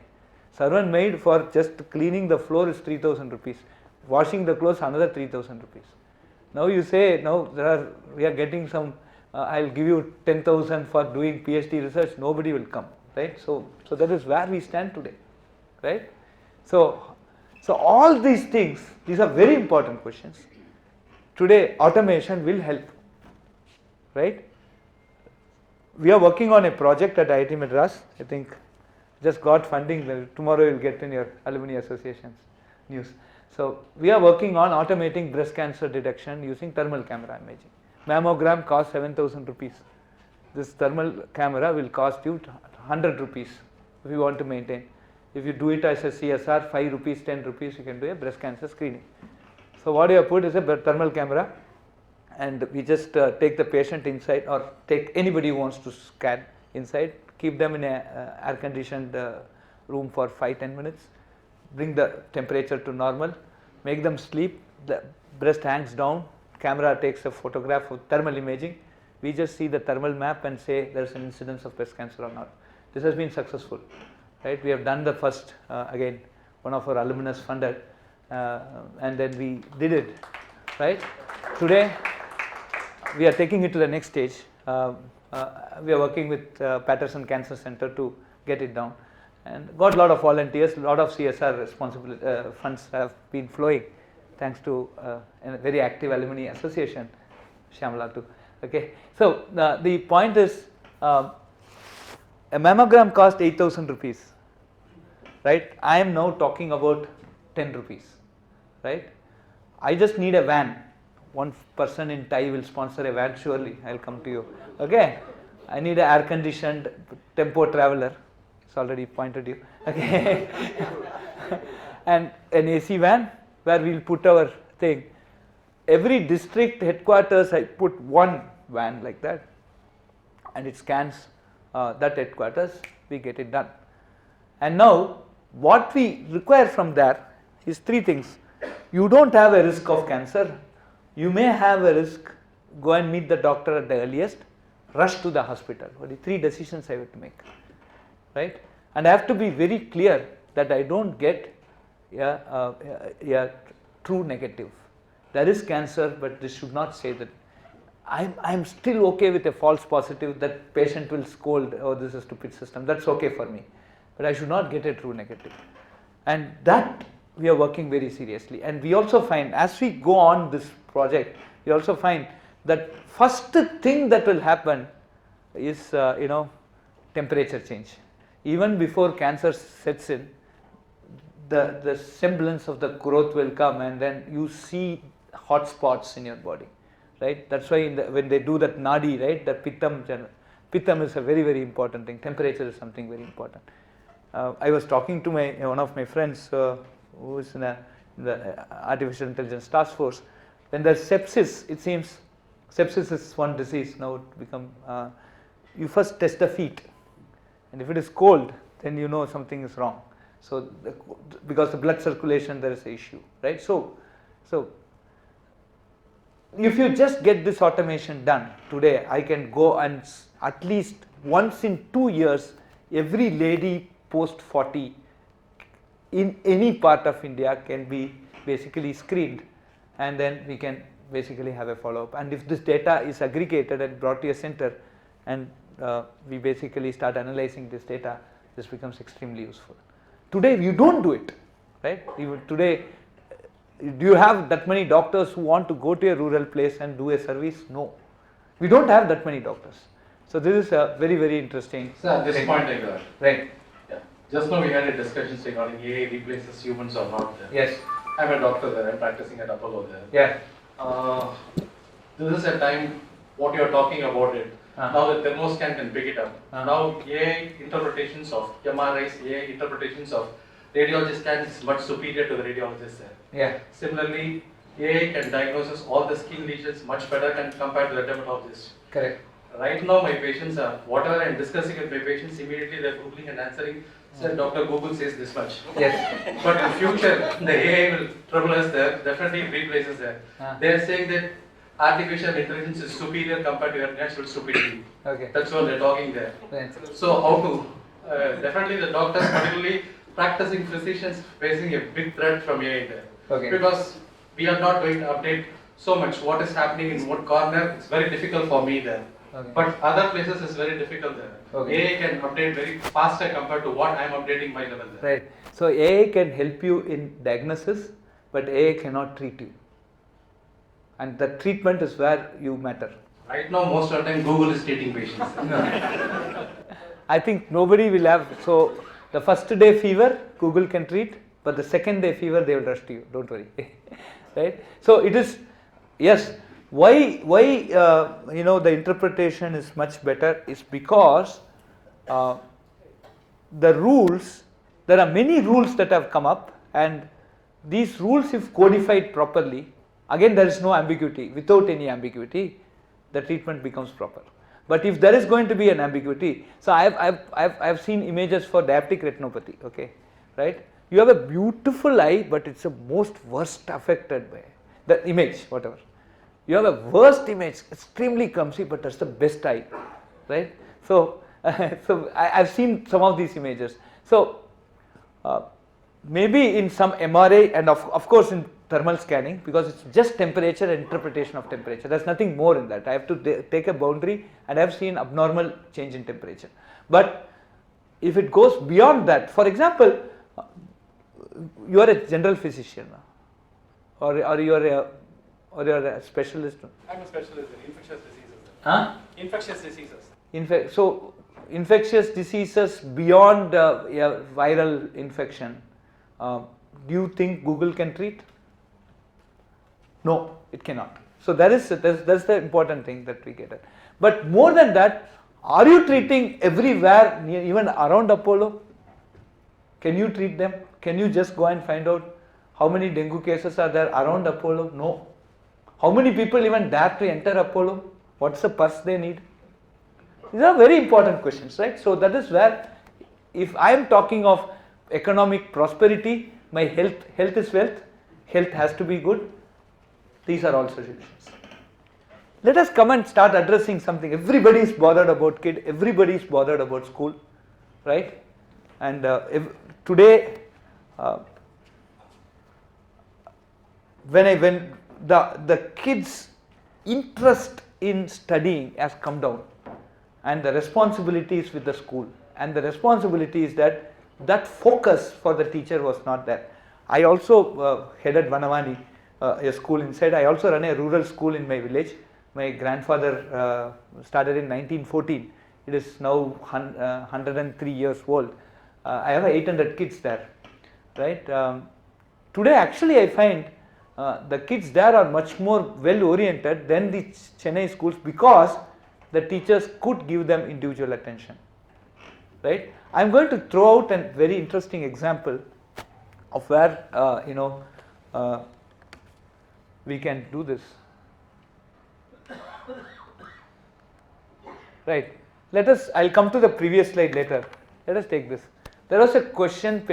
Servant maid for just cleaning the floor is 3,000 rupees. Washing the clothes another 3,000 rupees. Now you say, now we are getting some, I'll give you 10,000 for doing PhD research, nobody will come, right? So that is where we stand today, right? So all these things, these are very important questions. Today automation will help, right? We are working on a project at IIT Madras, I think just got funding, tomorrow you will get in your alumni association's news. So we are working on automating breast cancer detection using thermal camera imaging. Mammogram costs 7,000 rupees. This thermal camera will cost you 100 rupees if you want to maintain. If you do it as a CSR, 5 rupees, 10 rupees, you can do a breast cancer screening. So what you have put is a thermal camera, and we just take the patient inside, or take anybody who wants to scan inside, keep them in a air conditioned room for 5-10 minutes, bring the temperature to normal, make them sleep, the breast hangs down, camera takes a photograph of thermal imaging, we just see the thermal map and say there is an incidence of breast cancer or not. This has been successful, right? We have done the first, again, one of our alumnus funded, and then we did it, right? Today, we are taking it to the next stage. We are working with Patterson Cancer Center to get it down. And got a lot of volunteers, a lot of CSR responsibility funds have been flowing thanks to a very active alumni association, Shamla too. Okay, so the point is, a mammogram cost 8,000 rupees, right? I am now talking about 10 rupees, right? I just need a van. One person in TiE will sponsor a van, surely I will come to you. Okay, I need an air conditioned tempo traveler. It's already pointed you, okay. And an AC van where we'll put our thing. Every district headquarters, I put one van like that, and it scans that headquarters, we get it done. And now what we require from there is 3 things. You don't have a risk of cancer, you may have a risk, go and meet the doctor at the earliest, rush to the hospital. What are the 3 decisions I have to make? Right? And I have to be very clear that I don't get a true negative. There is cancer, but this should not say that. I'm still okay with a false positive, that patient will scold, oh this is a stupid system, that's okay for me. But I should not get a true negative. And that we are working very seriously. And we also find, as we go on this project, we also find that first thing that will happen is temperature change. Even before cancer sets in, the semblance of the growth will come, and then you see hot spots in your body, right? That's why when they do that nadi, right, that pittam is a very, very important thing. Temperature is something very important. I was talking to one of my friends who is in the artificial intelligence task force. When there's sepsis, it seems sepsis is one disease now become. You first test the feet, and if it is cold, then you know something is wrong. So because the blood circulation, there is an issue, right? So if you just get this automation done today, I can go and at least once in 2 years, every lady post 40 in any part of India can be basically screened, and then we can basically have a follow-up. And if this data is aggregated and brought to a center, and we basically start analyzing this data, this becomes extremely useful. Today you don't do it, right? Even today, do you have that many doctors who want to go to a rural place and do a service? No, we don't have that many doctors. So this is a very, very interesting. So at this point I got. Right. Yeah. Just now we had a discussion regarding AI replaces humans or not there. Yes. I'm a doctor there, I'm practicing at Apollo there. Yeah. This is a time, what you're talking about it. Now the thermoscan can pick it up. Now AI interpretations of MRIs, AI interpretations of radiology scans is much superior to the radiologist there. Yeah. Similarly, AI can diagnose all the skin lesions much better compared to the dermatologist. Correct. Right now my patients are, whatever I'm discussing with my patients, immediately they're googling and answering, sir, Dr. Google says this much. Yes. But in future, the AI will trouble us there, definitely replaces there. They're saying that artificial intelligence is superior compared to your natural stupidity. Okay. That's what they're talking there. Right. So how to, definitely the doctors, particularly practicing physicians, facing a big threat from AI there. Okay. Because we are not going to update so much what is happening in what corner, it's very difficult for me there. Okay. But other places is very difficult there. Okay. AI can update very faster compared to what I am updating my level there. Right. So AI can help you in diagnosis, but AI cannot treat you. And the treatment is where you matter. Right now, most of the time, Google is treating patients. I think nobody will have. So the first day fever, Google can treat, but the second day fever, they will rush to you. Don't worry. Right. So it is, yes. Why the interpretation is much better is because the rules, there are many rules that have come up, and these rules, if codified properly, again there is no ambiguity. Without any ambiguity, the treatment becomes proper. But if there is going to be an ambiguity, so I've seen images for diabetic retinopathy. Okay, right? You have a beautiful eye, but it's the most worst affected by the image, whatever. You have a worst image, extremely clumsy, but that's the best eye, right? So, I've seen some of these images. So, maybe in some MRI and of course in thermal scanning, because it's just temperature and interpretation of temperature. There's nothing more in that. I have to take a boundary, and I've seen abnormal change in temperature. But if it goes beyond that, for example, you are a general physician, or you're a specialist. I'm a specialist in infectious diseases. Huh? Infectious diseases. So infectious diseases beyond viral infection, do you think Google can treat? No, it cannot. So that's the important thing that we get at. But more than that, are you treating everywhere, even around Apollo? Can you treat them? Can you just go and find out how many dengue cases are there around Apollo? No. How many people even dare to enter Apollo? What's the purse they need? These are very important questions, right? So that is where, if I am talking of economic prosperity, my health is wealth, health has to be good. These are all solutions. Let us come and start addressing something. Everybody is bothered about kid, everybody is bothered about school, right? And today, when the kids' interest in studying has come down, and the responsibility is with the school, and the responsibility is that focus for the teacher was not there. I also headed Vanavani, a school inside. I also run a rural school in my village. My grandfather started in 1914. It is now 103 years old. I have 800 kids there, right? Today actually I find the kids there are much more well oriented than the Chennai schools, because the teachers could give them individual attention, right? I am going to throw out a very interesting example of where we can do this. Right. I'll come to the previous slide later. Let us take this. There was a question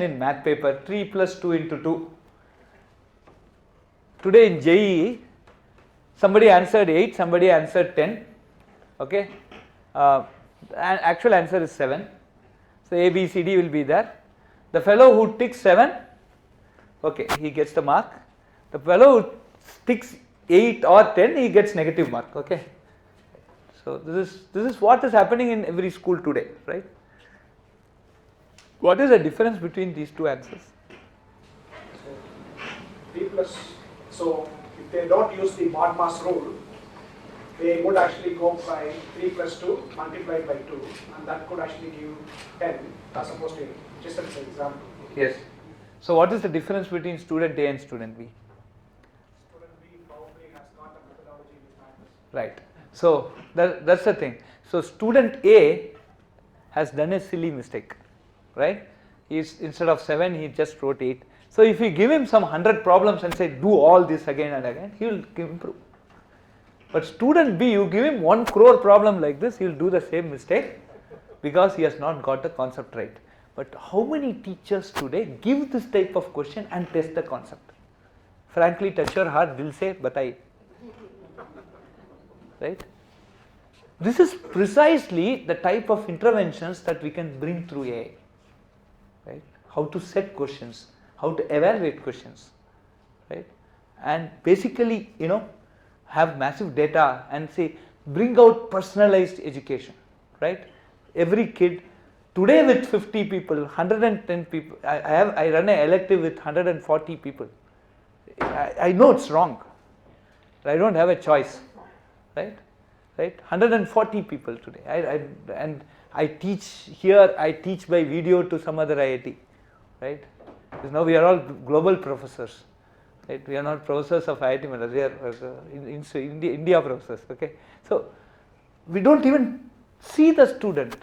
in math paper 3 plus 2 into 2. Today in JEE, somebody answered 8, somebody answered 10. Okay, and actual answer is 7. So A, B, C, D will be there. The fellow who ticks 7, okay, he gets the mark. The fellow who ticks 8 or 10, he gets negative mark. Okay. So this is what is happening in every school today, right? What is the difference between these two answers? So if they don't use the mod mass rule, they would actually go by 3 plus 2 multiplied by 2, and that could actually give 10 as opposed to 8, just as an example. Yes. So what is the difference between student A and student B? Student B probably has got a methodology which matters. Right. So that's the thing. So student A has done a silly mistake, right? He's instead of 7, he just wrote 8. So if you give him some 100 problems and say do all this again and again, he will improve. But student B, you give him 1 crore problem like this, he will do the same mistake because he has not got the concept right. But how many teachers today give this type of question and test the concept? Frankly, touch your heart, dil se batai. Right? This is precisely the type of interventions that we can bring through AI. Right? How to set questions, how to evaluate questions, right? And basically, have massive data and say bring out personalized education, right? Every kid today with 50 people, 110 people. I run an elective with 140 people. I know it's wrong. I don't have a choice, right? 140 people today. I teach here. I teach by video to some other IIT, right? Because now we are all global professors, right? We are not professors of IIT Madras. We are India professors. Okay, so we don't even see the student.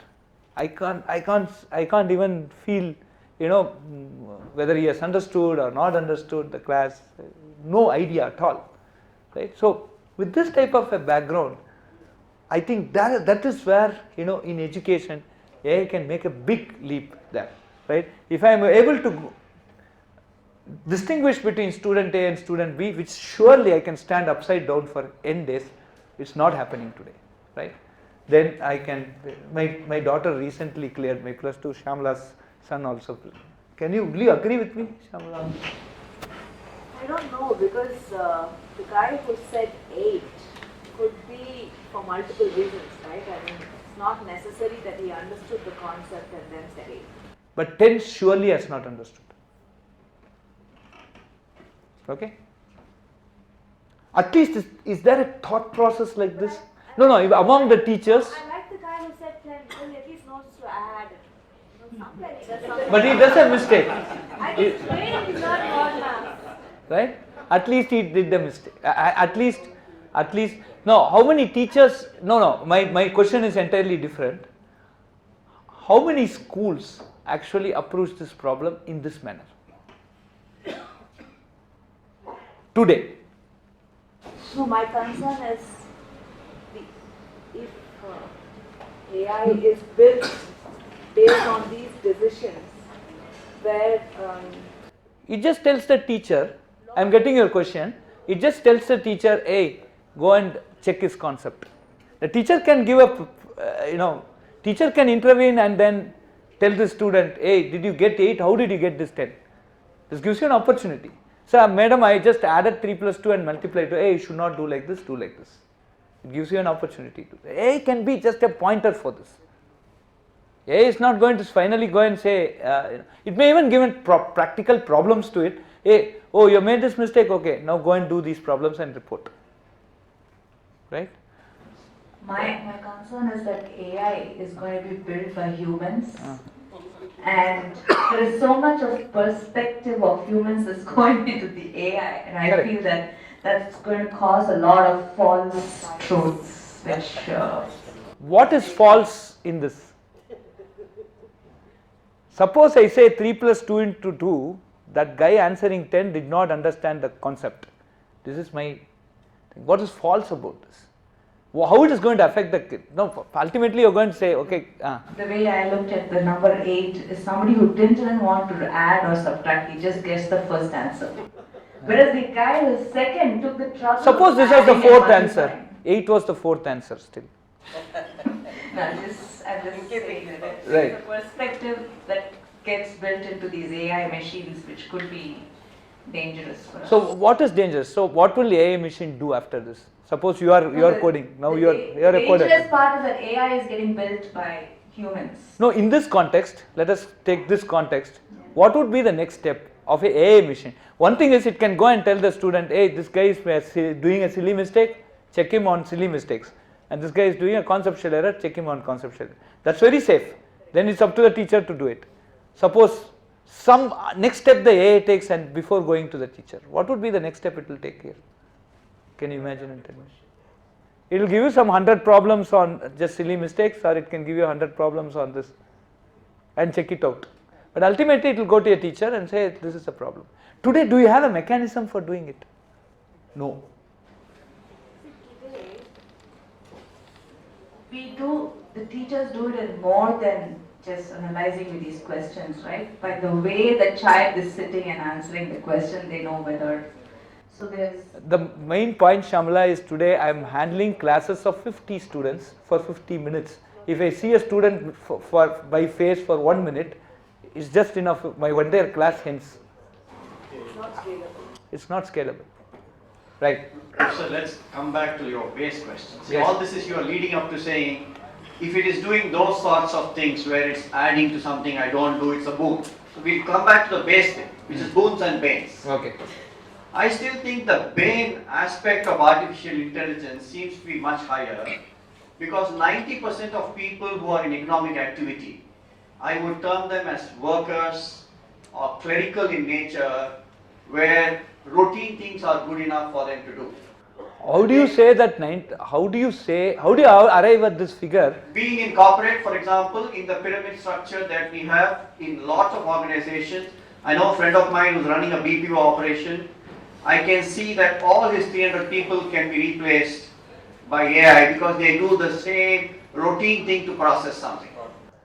I can't even feel, whether he has understood or not understood the class. No idea at all, right? So with this type of a background, I think that is where, in education, AI can make a big leap there, right? If I am able to distinguish between student A and student B, which surely I can stand upside down for n days, it's not happening today, right? Then I can, my daughter recently cleared my plus 2, Shamla's son also. Will you agree with me, Shamla? I don't know, because the guy who said 8 could be for multiple reasons, right? I mean, it's not necessary that he understood the concept and then said 8. But 10 surely has not understood. Okay? At least is there a thought process like this? No, among the teachers. I like the guy who said 10 because he at least knows to add. Sometimes he does something. But he does a mistake. I just prayed he's not God math. Right? At least he did the mistake. At least. No, how many teachers? No. My question is entirely different. How many schools actually approach this problem in this manner? Today. So my concern is if AI is built based on these decisions, where it just tells the teacher, I'm getting your question, it just tells the teacher, hey, go and check his concept. The teacher can give up, teacher can intervene and then tell the student, hey, did you get 8? How did you get this 10? This gives you an opportunity. So, madam, I just added 3 plus 2 and multiplied to, hey, you should not do like this, do like this. It gives you an opportunity to. AI can be just a pointer for this. AI is not going to finally go and say, it may even give practical problems to it. Hey, oh, you made this mistake, okay, now go and do these problems and report. Right? My concern is that AI is going to be built by humans. And there is so much of perspective of humans that's going into the AI, and I feel that that's going to cause a lot of false truths, which... What is false in this? Suppose I say 3 plus 2 into 2, that guy answering 10 did not understand the concept. This is my thing. What is false about this? how it is going to affect the kid? No, ultimately you're going to say, okay. The way I looked at the number 8 is somebody who didn't even want to add or subtract, he just guessed the first answer. Whereas the guy who second took the trouble. Suppose this was the fourth answer. 8 was the fourth answer still. No, I'm just saying that it's Right. a perspective that gets built into these AI machines, which could be dangerous for us. So what is dangerous? So what will the AI machine do after this? Suppose you are coding. Now you are a coder. The dangerous part is that AI is getting built by humans. No, in this context, let us take this context. What would be the next step of a AI machine? One thing is it can go and tell the student, hey, this guy is doing a silly mistake, check him on silly mistakes. And this guy is doing a conceptual error, check him on conceptual error. That's very safe. Then it's up to the teacher to do it. Suppose some next step the AI takes and before going to the teacher, what would be the next step it will take here? Can you imagine and tell me? It will give you some 100 problems on just silly mistakes, or it can give you 100 problems on this and check it out. But ultimately it will go to a teacher and say, this is a problem. Today, do you have a mechanism for doing it? No. The teachers do it in more than just analyzing with these questions, right? By the way the child is sitting and answering the question, they know whether. So there's. The main point, Shamla, is today I am handling classes of 50 students for 50 minutes. If I see a student by face for 1 minute, it's just enough. My entire class hence. It's not scalable. It's not scalable. Right. So let's come back to your base question. See, Yes. all this is you are leading up to saying, if it is doing those sorts of things where it's adding to something I don't do, it's a boon. So we'll come back to the base thing, which is boons and banes. Okay. I still think the bane aspect of artificial intelligence seems to be much higher, because 90% of people who are in economic activity, I would term them as workers or clerical in nature, where routine things are good enough for them to do. How do you say that? How do you arrive at this figure? Being in corporate, for example, in the pyramid structure that we have in lots of organizations, I know a friend of mine who's running a BPO operation. I can see that all his 300 people can be replaced by AI because they do the same routine thing to process something.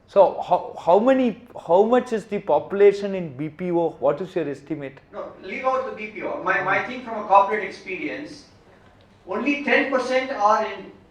So how much is the population in BPO? What is your estimate? No, leave out the BPO. My thing from a corporate experience, only 10% are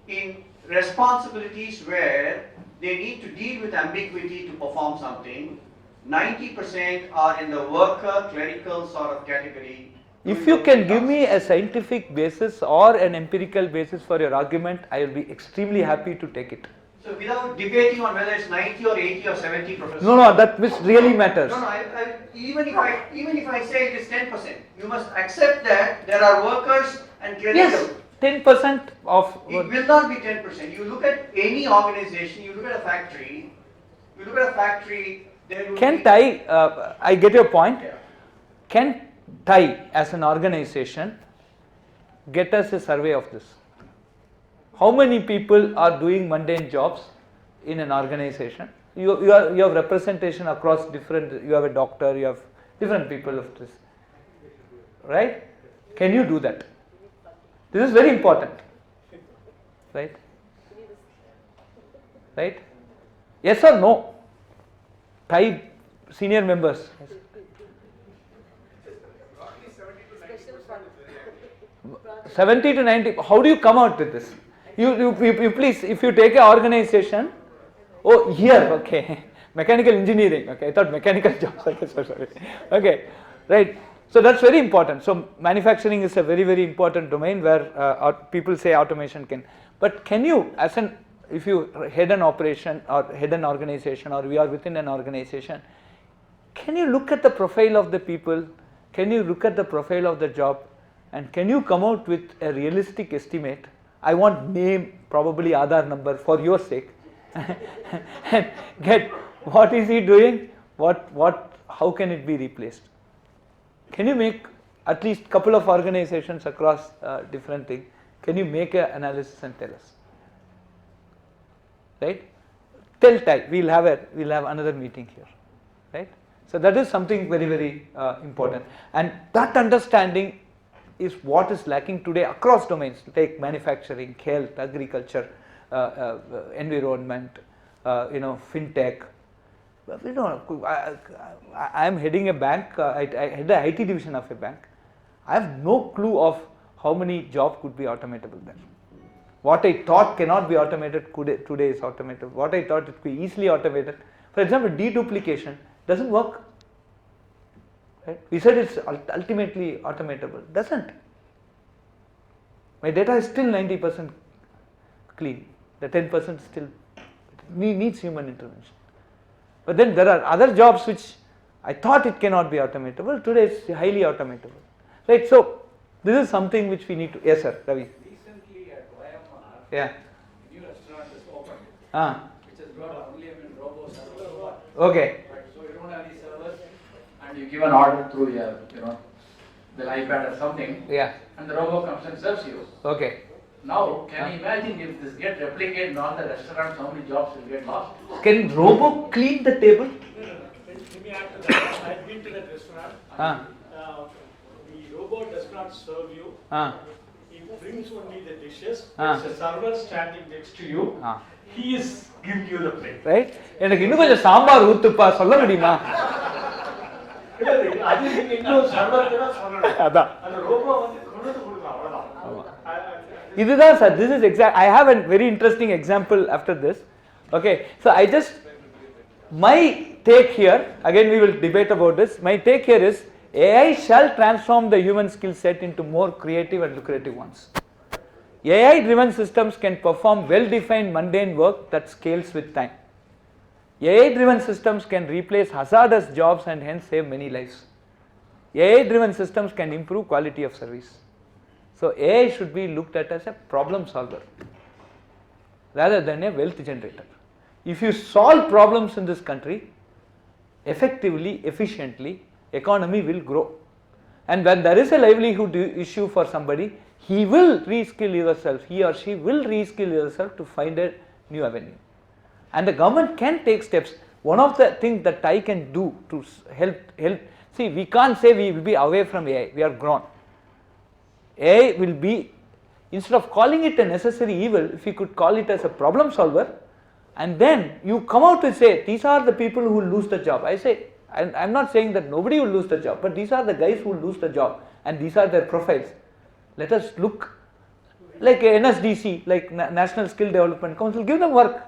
in responsibilities where they need to deal with ambiguity to perform something. 90% are in the worker, clerical sort of category. If you can give me a scientific basis or an empirical basis for your argument, I will be extremely happy to take it. So without debating on whether it's 90 or 80 or 70 professors. No, that really matters. No, even if I say it is 10%, you must accept that there are workers and clerical. Yes, 10% of. It will not be 10%. You look at any organization, you look at a factory, there will Can be. TiE, I get your point. Can TiE as an organization get us a survey of this? How many people are doing mundane jobs in an organization? You have representation across different, you have a doctor, you have different people of this, right? Can you do that? This is very important, right? Right? Yes or no? TiE senior members. 70 to 90. How do you come out with this? You please, if you take an organization, okay, mechanical engineering, okay, I thought mechanical jobs, okay, sorry, okay, right. So that's very important. So manufacturing is a very, very important domain where people say automation can. But can you, if you head an operation or head an organization, or we are within an organization, can you look at the profile of the people? Can you look at the profile of the job? And can you come out with a realistic estimate? I want name, probably Aadhaar number for your sake, and get what is he doing? How can it be replaced? Can you make at least couple of organizations across different things? Can you make an analysis and tell us? Right? Tell TiE. We'll have another meeting here, right? So that is something very, very important, and that understanding is what is lacking today across domains. Take manufacturing, health, agriculture, environment, fintech. I am heading a bank. I head the IT division of a bank. I have no clue of how many jobs could be automatable there. What I thought cannot be automated today is automated. What I thought it could be easily automated. For example, deduplication doesn't work. Right? We said it's ultimately automatable. Doesn't. My data is still 90% clean. The 10% still needs human intervention. But then there are other jobs which I thought it cannot be automatable. Today it's highly automatable. Right? So this is something which we need to. Yes, sir, Ravi. Recently at YMR, yeah. a new restaurant is opened, which has got only robots. Okay. Right, so you don't have any servers, and you give an order through your, the iPad or something. Yeah. And the robot comes and serves you. Okay. Now, can you imagine if this gets replicated in all the restaurants, how many jobs will get lost? Can robot clean the table? Let me add to that. I've been to that restaurant. The robot does not serve you. It brings only the dishes. There's a server standing next to you. He is giving you the plate. Right? எனக்கு இன்னும் கொஞ்சம் சாம்பார் ஊத்துப்பா சொல்ல முடியுமா? அது நீங்க இன்னும் server கூட சொல்லணும். அதான். அந்த ரோபோ வந்து கொண்டு வந்து கொடுக்கும் அவ்வளவுதான். இதுதான் sir, this is exact. I have a very interesting example after this. Okay, so my take here, again we will debate about this. My take here is AI shall transform the human skill set into more creative and lucrative ones. AI driven systems can perform well defined mundane work that scales with time. AI driven systems can replace hazardous jobs and hence save many lives. AI driven systems can improve quality of service. So AI should be looked at as a problem solver rather than a wealth generator. If you solve problems in this country effectively, efficiently, economy will grow. And when there is a livelihood issue for somebody, he will reskill yourself, he or she will reskill yourself to find a new avenue. And the government can take steps. One of the things that TiE can do to help, see, we can't say we will be away from AI, we are grown. AI will be, instead of calling it a necessary evil, if you could call it as a problem solver, and then you come out to say, these are the people who will lose the job. I say, I'm not saying that nobody will lose the job, but these are the guys who will lose the job, and these are their profiles. Let us look like NSDC, like National Skill Development Council, give them work.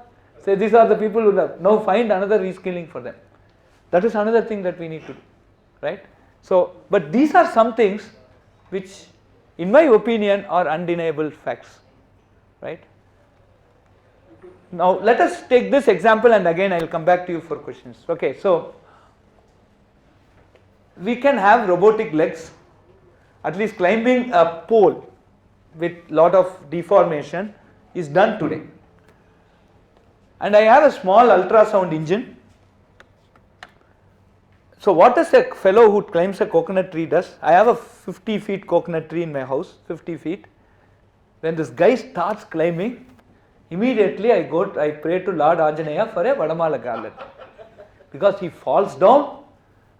Say these are the people who have, now find another reskilling for them. That is another thing that we need to do, right? So, but these are some things which, in my opinion, are undeniable facts, right? Now let us take this example, and again I will come back to you for questions. Okay, so we can have robotic legs, at least climbing a pole with lot of deformation is done today. And I have a small ultrasound engine. So what does a fellow who climbs a coconut tree does? I have a 50 feet coconut tree in my house, 50 feet. When this guy starts climbing, immediately I pray to Lord Anjaneya for a Vadamala garland. Because he falls down,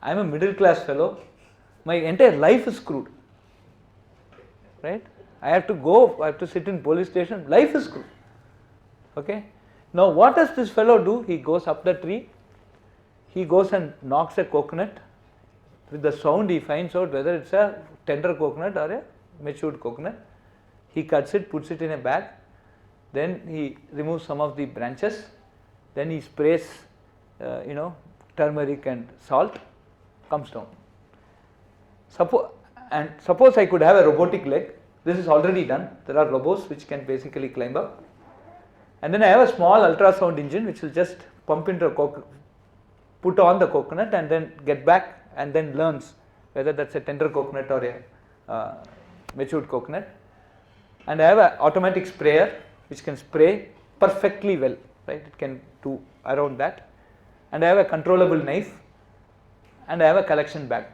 I am a middle class fellow, my entire life is screwed. Right? I have to sit in police station, life is screwed. Okay? Now what does this fellow do? He goes up the tree, he goes and knocks a coconut. With the sound he finds out whether it's a tender coconut or a matured coconut. He cuts it, puts it in a bag, then he removes some of the branches, then he sprays turmeric and salt, comes down. Suppose I could have a robotic leg. This is already done. There are robots which can basically climb up. And then I have a small ultrasound engine which will just pump into put on the coconut and then get back and then learns whether that's a tender coconut or a matured coconut. And I have an automatic sprayer which can spray perfectly well, right? It can do around that. And I have a controllable knife, and I have a collection bag,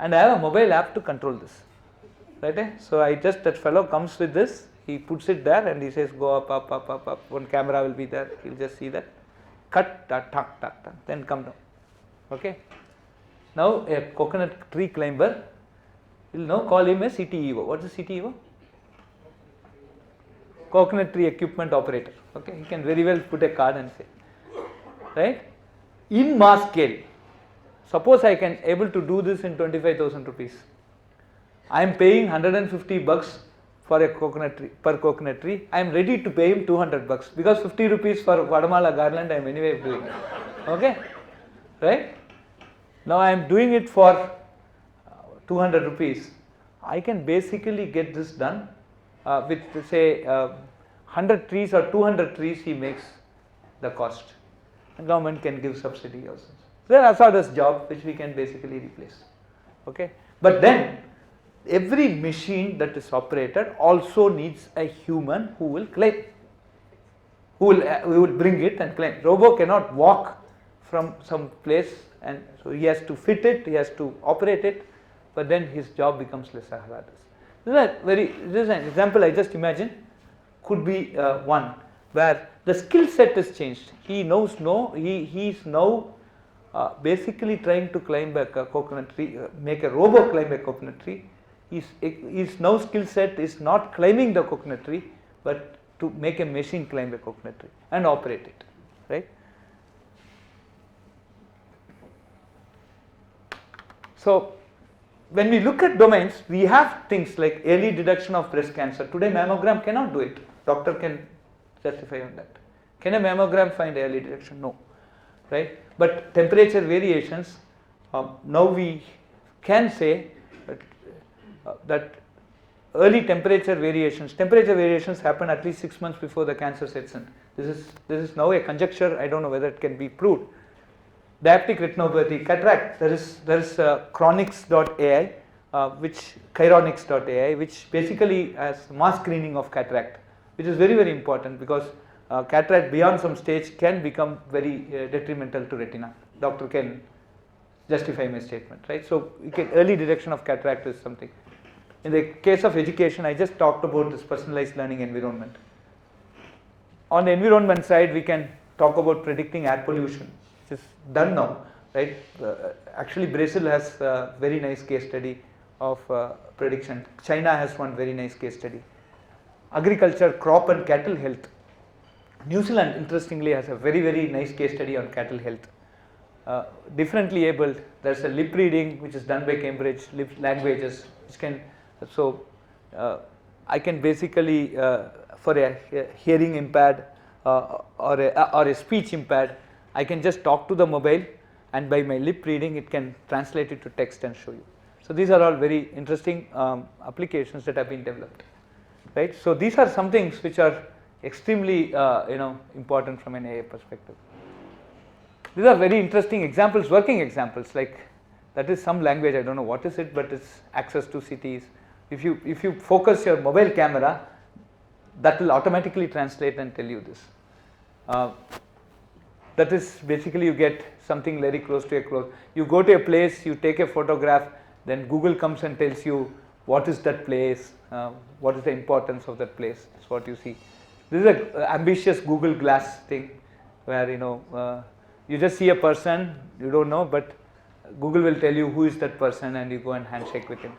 and I have a mobile app to control this, right? So that fellow comes with this, he puts it there and he says go up, up, up, up, up. One camera will be there, he'll just see that, cut, tuck, tuck, tuck, tuck, then come down. Okay. Now a coconut tree climber You'll now call him a CTEO. What is CTEO? Coconut tree equipment operator. Okay, he can very well put a card and say, right? In mass scale, suppose I can able to do this in 25,000 rupees. I am paying 150 bucks for a coconut tree, per coconut tree. I am ready to pay him 200 bucks because 50 rupees for Guatemala garland I am anyway doing. Okay, right? Now I am doing it for 200 rupees. I can basically get this done with say 100 trees or 200 trees he makes the cost. The government can give subsidy also. So there are hazardous job which we can basically replace. Okay, but then every machine that is operated also needs a human who will claim, who will bring it and claim. Robo cannot walk from some place, and so he has to fit it, he has to operate it, but then his job becomes less hazardous. This is an example I just imagine could be one where the skill set is changed. He knows he is now basically trying to climb a coconut tree, make a robo climb a coconut tree. His now skill set is not climbing the coconut tree, but to make a machine climb a coconut tree and operate it, right? So when we look at domains, we have things like early detection of breast cancer. Today mammogram cannot do it. Doctor can justify on that. Can a mammogram find early detection? No, right? But temperature variations, now we can say that early temperature variations happen at least 6 months before the cancer sets in. This is now a conjecture. I don't know whether it can be proved. Diabetic retinopathy, cataract. There is Chronix.ai, Chironics.ai, which basically has mass screening of cataract, which is very, very important because cataract beyond some stage can become very detrimental to retina. Doctor can justify my statement, right? So early detection of cataract is something. In the case of education, I just talked about this personalized learning environment. On the environment side, we can talk about predicting air pollution, which is done now, right? Actually, Brazil has a very nice case study of prediction. China has one very nice case study. Agriculture, crop and cattle health. New Zealand, interestingly, has a very, very nice case study on cattle health. Differently abled, there's a lip reading which is done by Cambridge, lip languages, which can, so I can basically, for a hearing impaired or a speech impaired, I can just talk to the mobile and by my lip reading it can translate it to text and show you. So these are all very interesting applications that have been developed, right? So these are some things which are extremely important from an AI perspective. These are very interesting examples, working examples, like that is some language, I don't know what is it, but it's access to cities. If you focus your mobile camera, that will automatically translate and tell you this. That is basically you get something very close to a close. You go to a place, you take a photograph, then Google comes and tells you what is that place, what is the importance of that place. That's what you see. This is an ambitious Google Glass thing where you just see a person, you don't know, but Google will tell you who is that person and you go and handshake with him.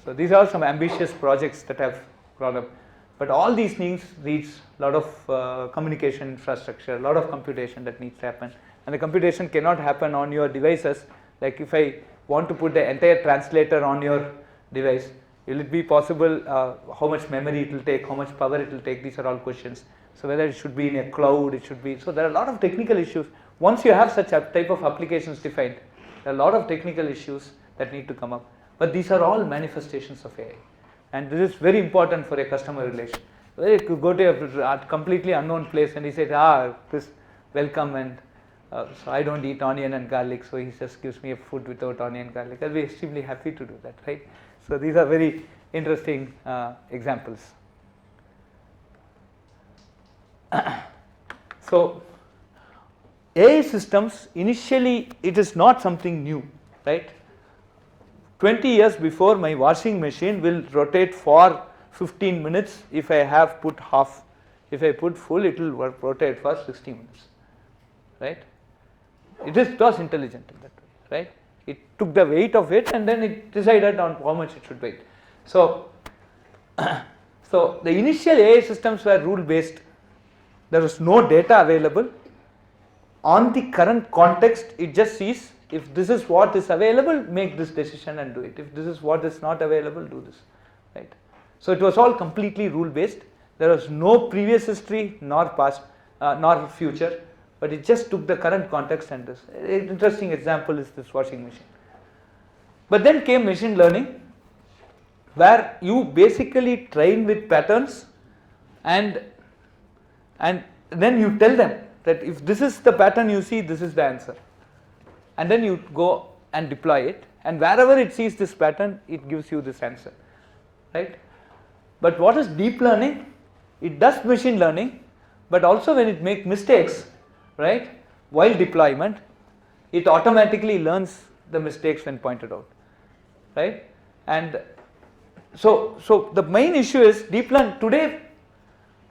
So these are some ambitious projects that have brought up. But all these things needs a lot of communication infrastructure, a lot of computation that needs to happen. And the computation cannot happen on your devices. Like if I want to put the entire translator on your device, will it be possible? How much memory it will take, how much power it will take, these are all questions. So whether it should be in a cloud, it should be, so there are a lot of technical issues. Once you have such a type of applications defined, there are a lot of technical issues that need to come up. But these are all manifestations of AI. And this is very important for a customer relation. Where you could go to a completely unknown place and he says, this welcome, and so I don't eat onion and garlic, so he just gives me a food without onion and garlic. I'll be extremely happy to do that, right? So these are very interesting examples. So AI systems, initially it is not something new, right? 20 years before, my washing machine will rotate for 15 minutes if I have put half. If I put full, it will rotate for 60 minutes, right? It was intelligent in that way, right? It took the weight of it and then it decided on how much it should weigh. So, so the initial AI systems were rule based. There was no data available. On the current context, it just sees if this is what is available, make this decision and do it. If this is what is not available, do this, right? So it was all completely rule based. There was no previous history nor past nor future, but it just took the current context and this. An interesting example is this washing machine. But then came machine learning, where you basically train with patterns and then you tell them that if this is the pattern you see, this is the answer. And then you go and deploy it, and wherever it sees this pattern, it gives you this answer, right? But what is deep learning? It does machine learning, but also when it makes mistakes, right, while deployment, it automatically learns the mistakes when pointed out, right? And so the main issue is deep learning. Today,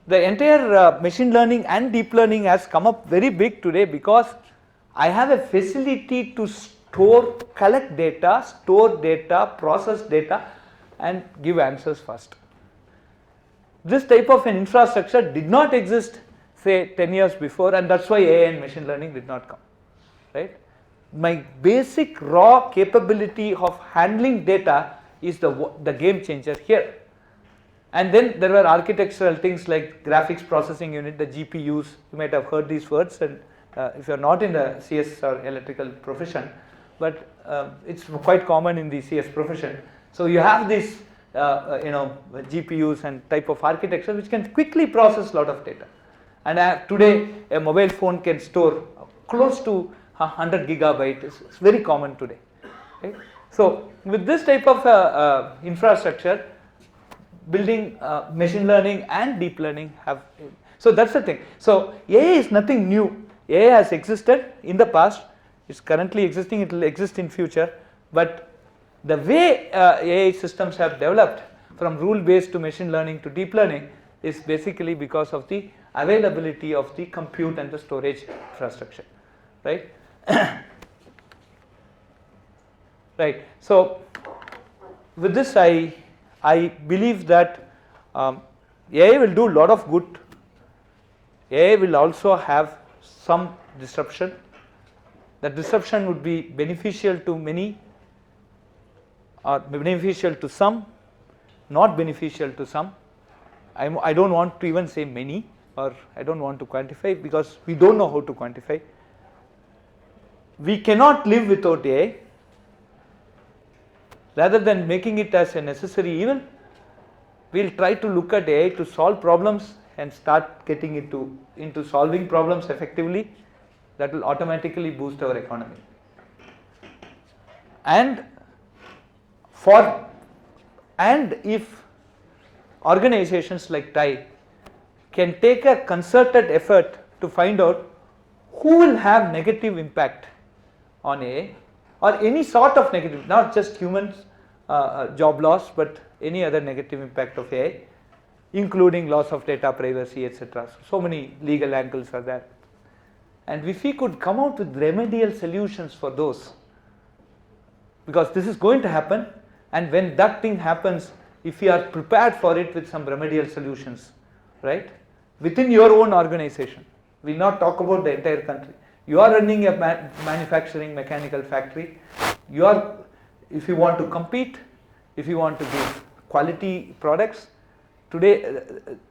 the entire machine learning and deep learning has come up very big today because I have a facility to collect data, store data, process data and give answers fast. This type of an infrastructure did not exist say 10 years before, and that's why AI and machine learning did not come, right? My basic raw capability of handling data is the game changer here. And then there were architectural things like graphics processing unit, the GPUs. You might have heard these words, and if you are not in the CS or electrical profession, but it's quite common in the CS profession. So you have these GPUs and type of architecture which can quickly process a lot of data. And today a mobile phone can store close to 100 gigabytes. It's very common today. Right? So with this type of infrastructure, building machine learning and deep learning have. So that's the thing. So AI is nothing new. AI has existed in the past. It's currently existing. It will exist in future. But the way AI systems have developed from rule-based to machine learning to deep learning is basically because of the availability of the compute and the storage infrastructure, right? Right. So with this, I believe that AI will do a lot of good. AI will also have some disruption. That disruption would be beneficial to many, or beneficial to some, not beneficial to some. I don't want to even say many, or I don't want to quantify because we don't know how to quantify. We cannot live without AI. Rather than making it as a necessary evil, we'll try to look at AI to solve problems and start getting into solving problems effectively. That will automatically boost our economy. And if organizations like TiE can take a concerted effort to find out who will have negative impact on AI, or any sort of negative, not just humans, job loss, but any other negative impact of AI, including loss of data privacy, etc. So many legal angles are there. And if we could come out with remedial solutions for those, because this is going to happen, and when that thing happens, if we are prepared for it with some remedial solutions, right, within your own organization, we will not talk about the entire country. You are running a manufacturing mechanical factory. If you want to compete, if you want to give quality products, today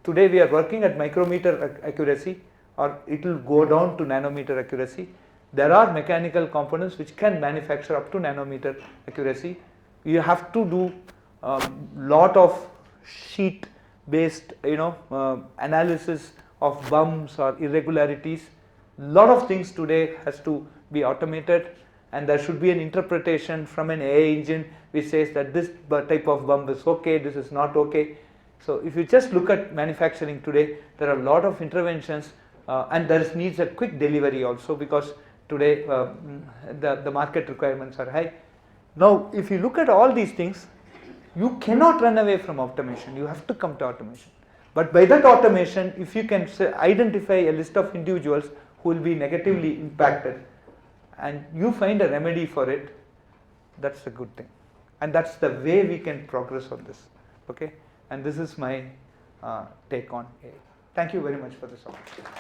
we are working at micrometer accuracy, or it will go down to nanometer accuracy. There are mechanical components which can manufacture up to nanometer accuracy. You have to do lot of sheet based analysis of bumps or irregularities. Lot of things today has to be automated, and there should be an interpretation from an AI engine which says that this type of bump is okay, this is not okay. So if you just look at manufacturing today, there are a lot of interventions, and there needs a quick delivery also, because today the market requirements are high. Now if you look at all these things, you cannot run away from automation. You have to come to automation. But by that automation, if you can identify a list of individuals who will be negatively impacted, and you find a remedy for it, That's the good thing, and that's the way we can progress on this. Okay, and this is my take on AI. Thank you very much for this opportunity.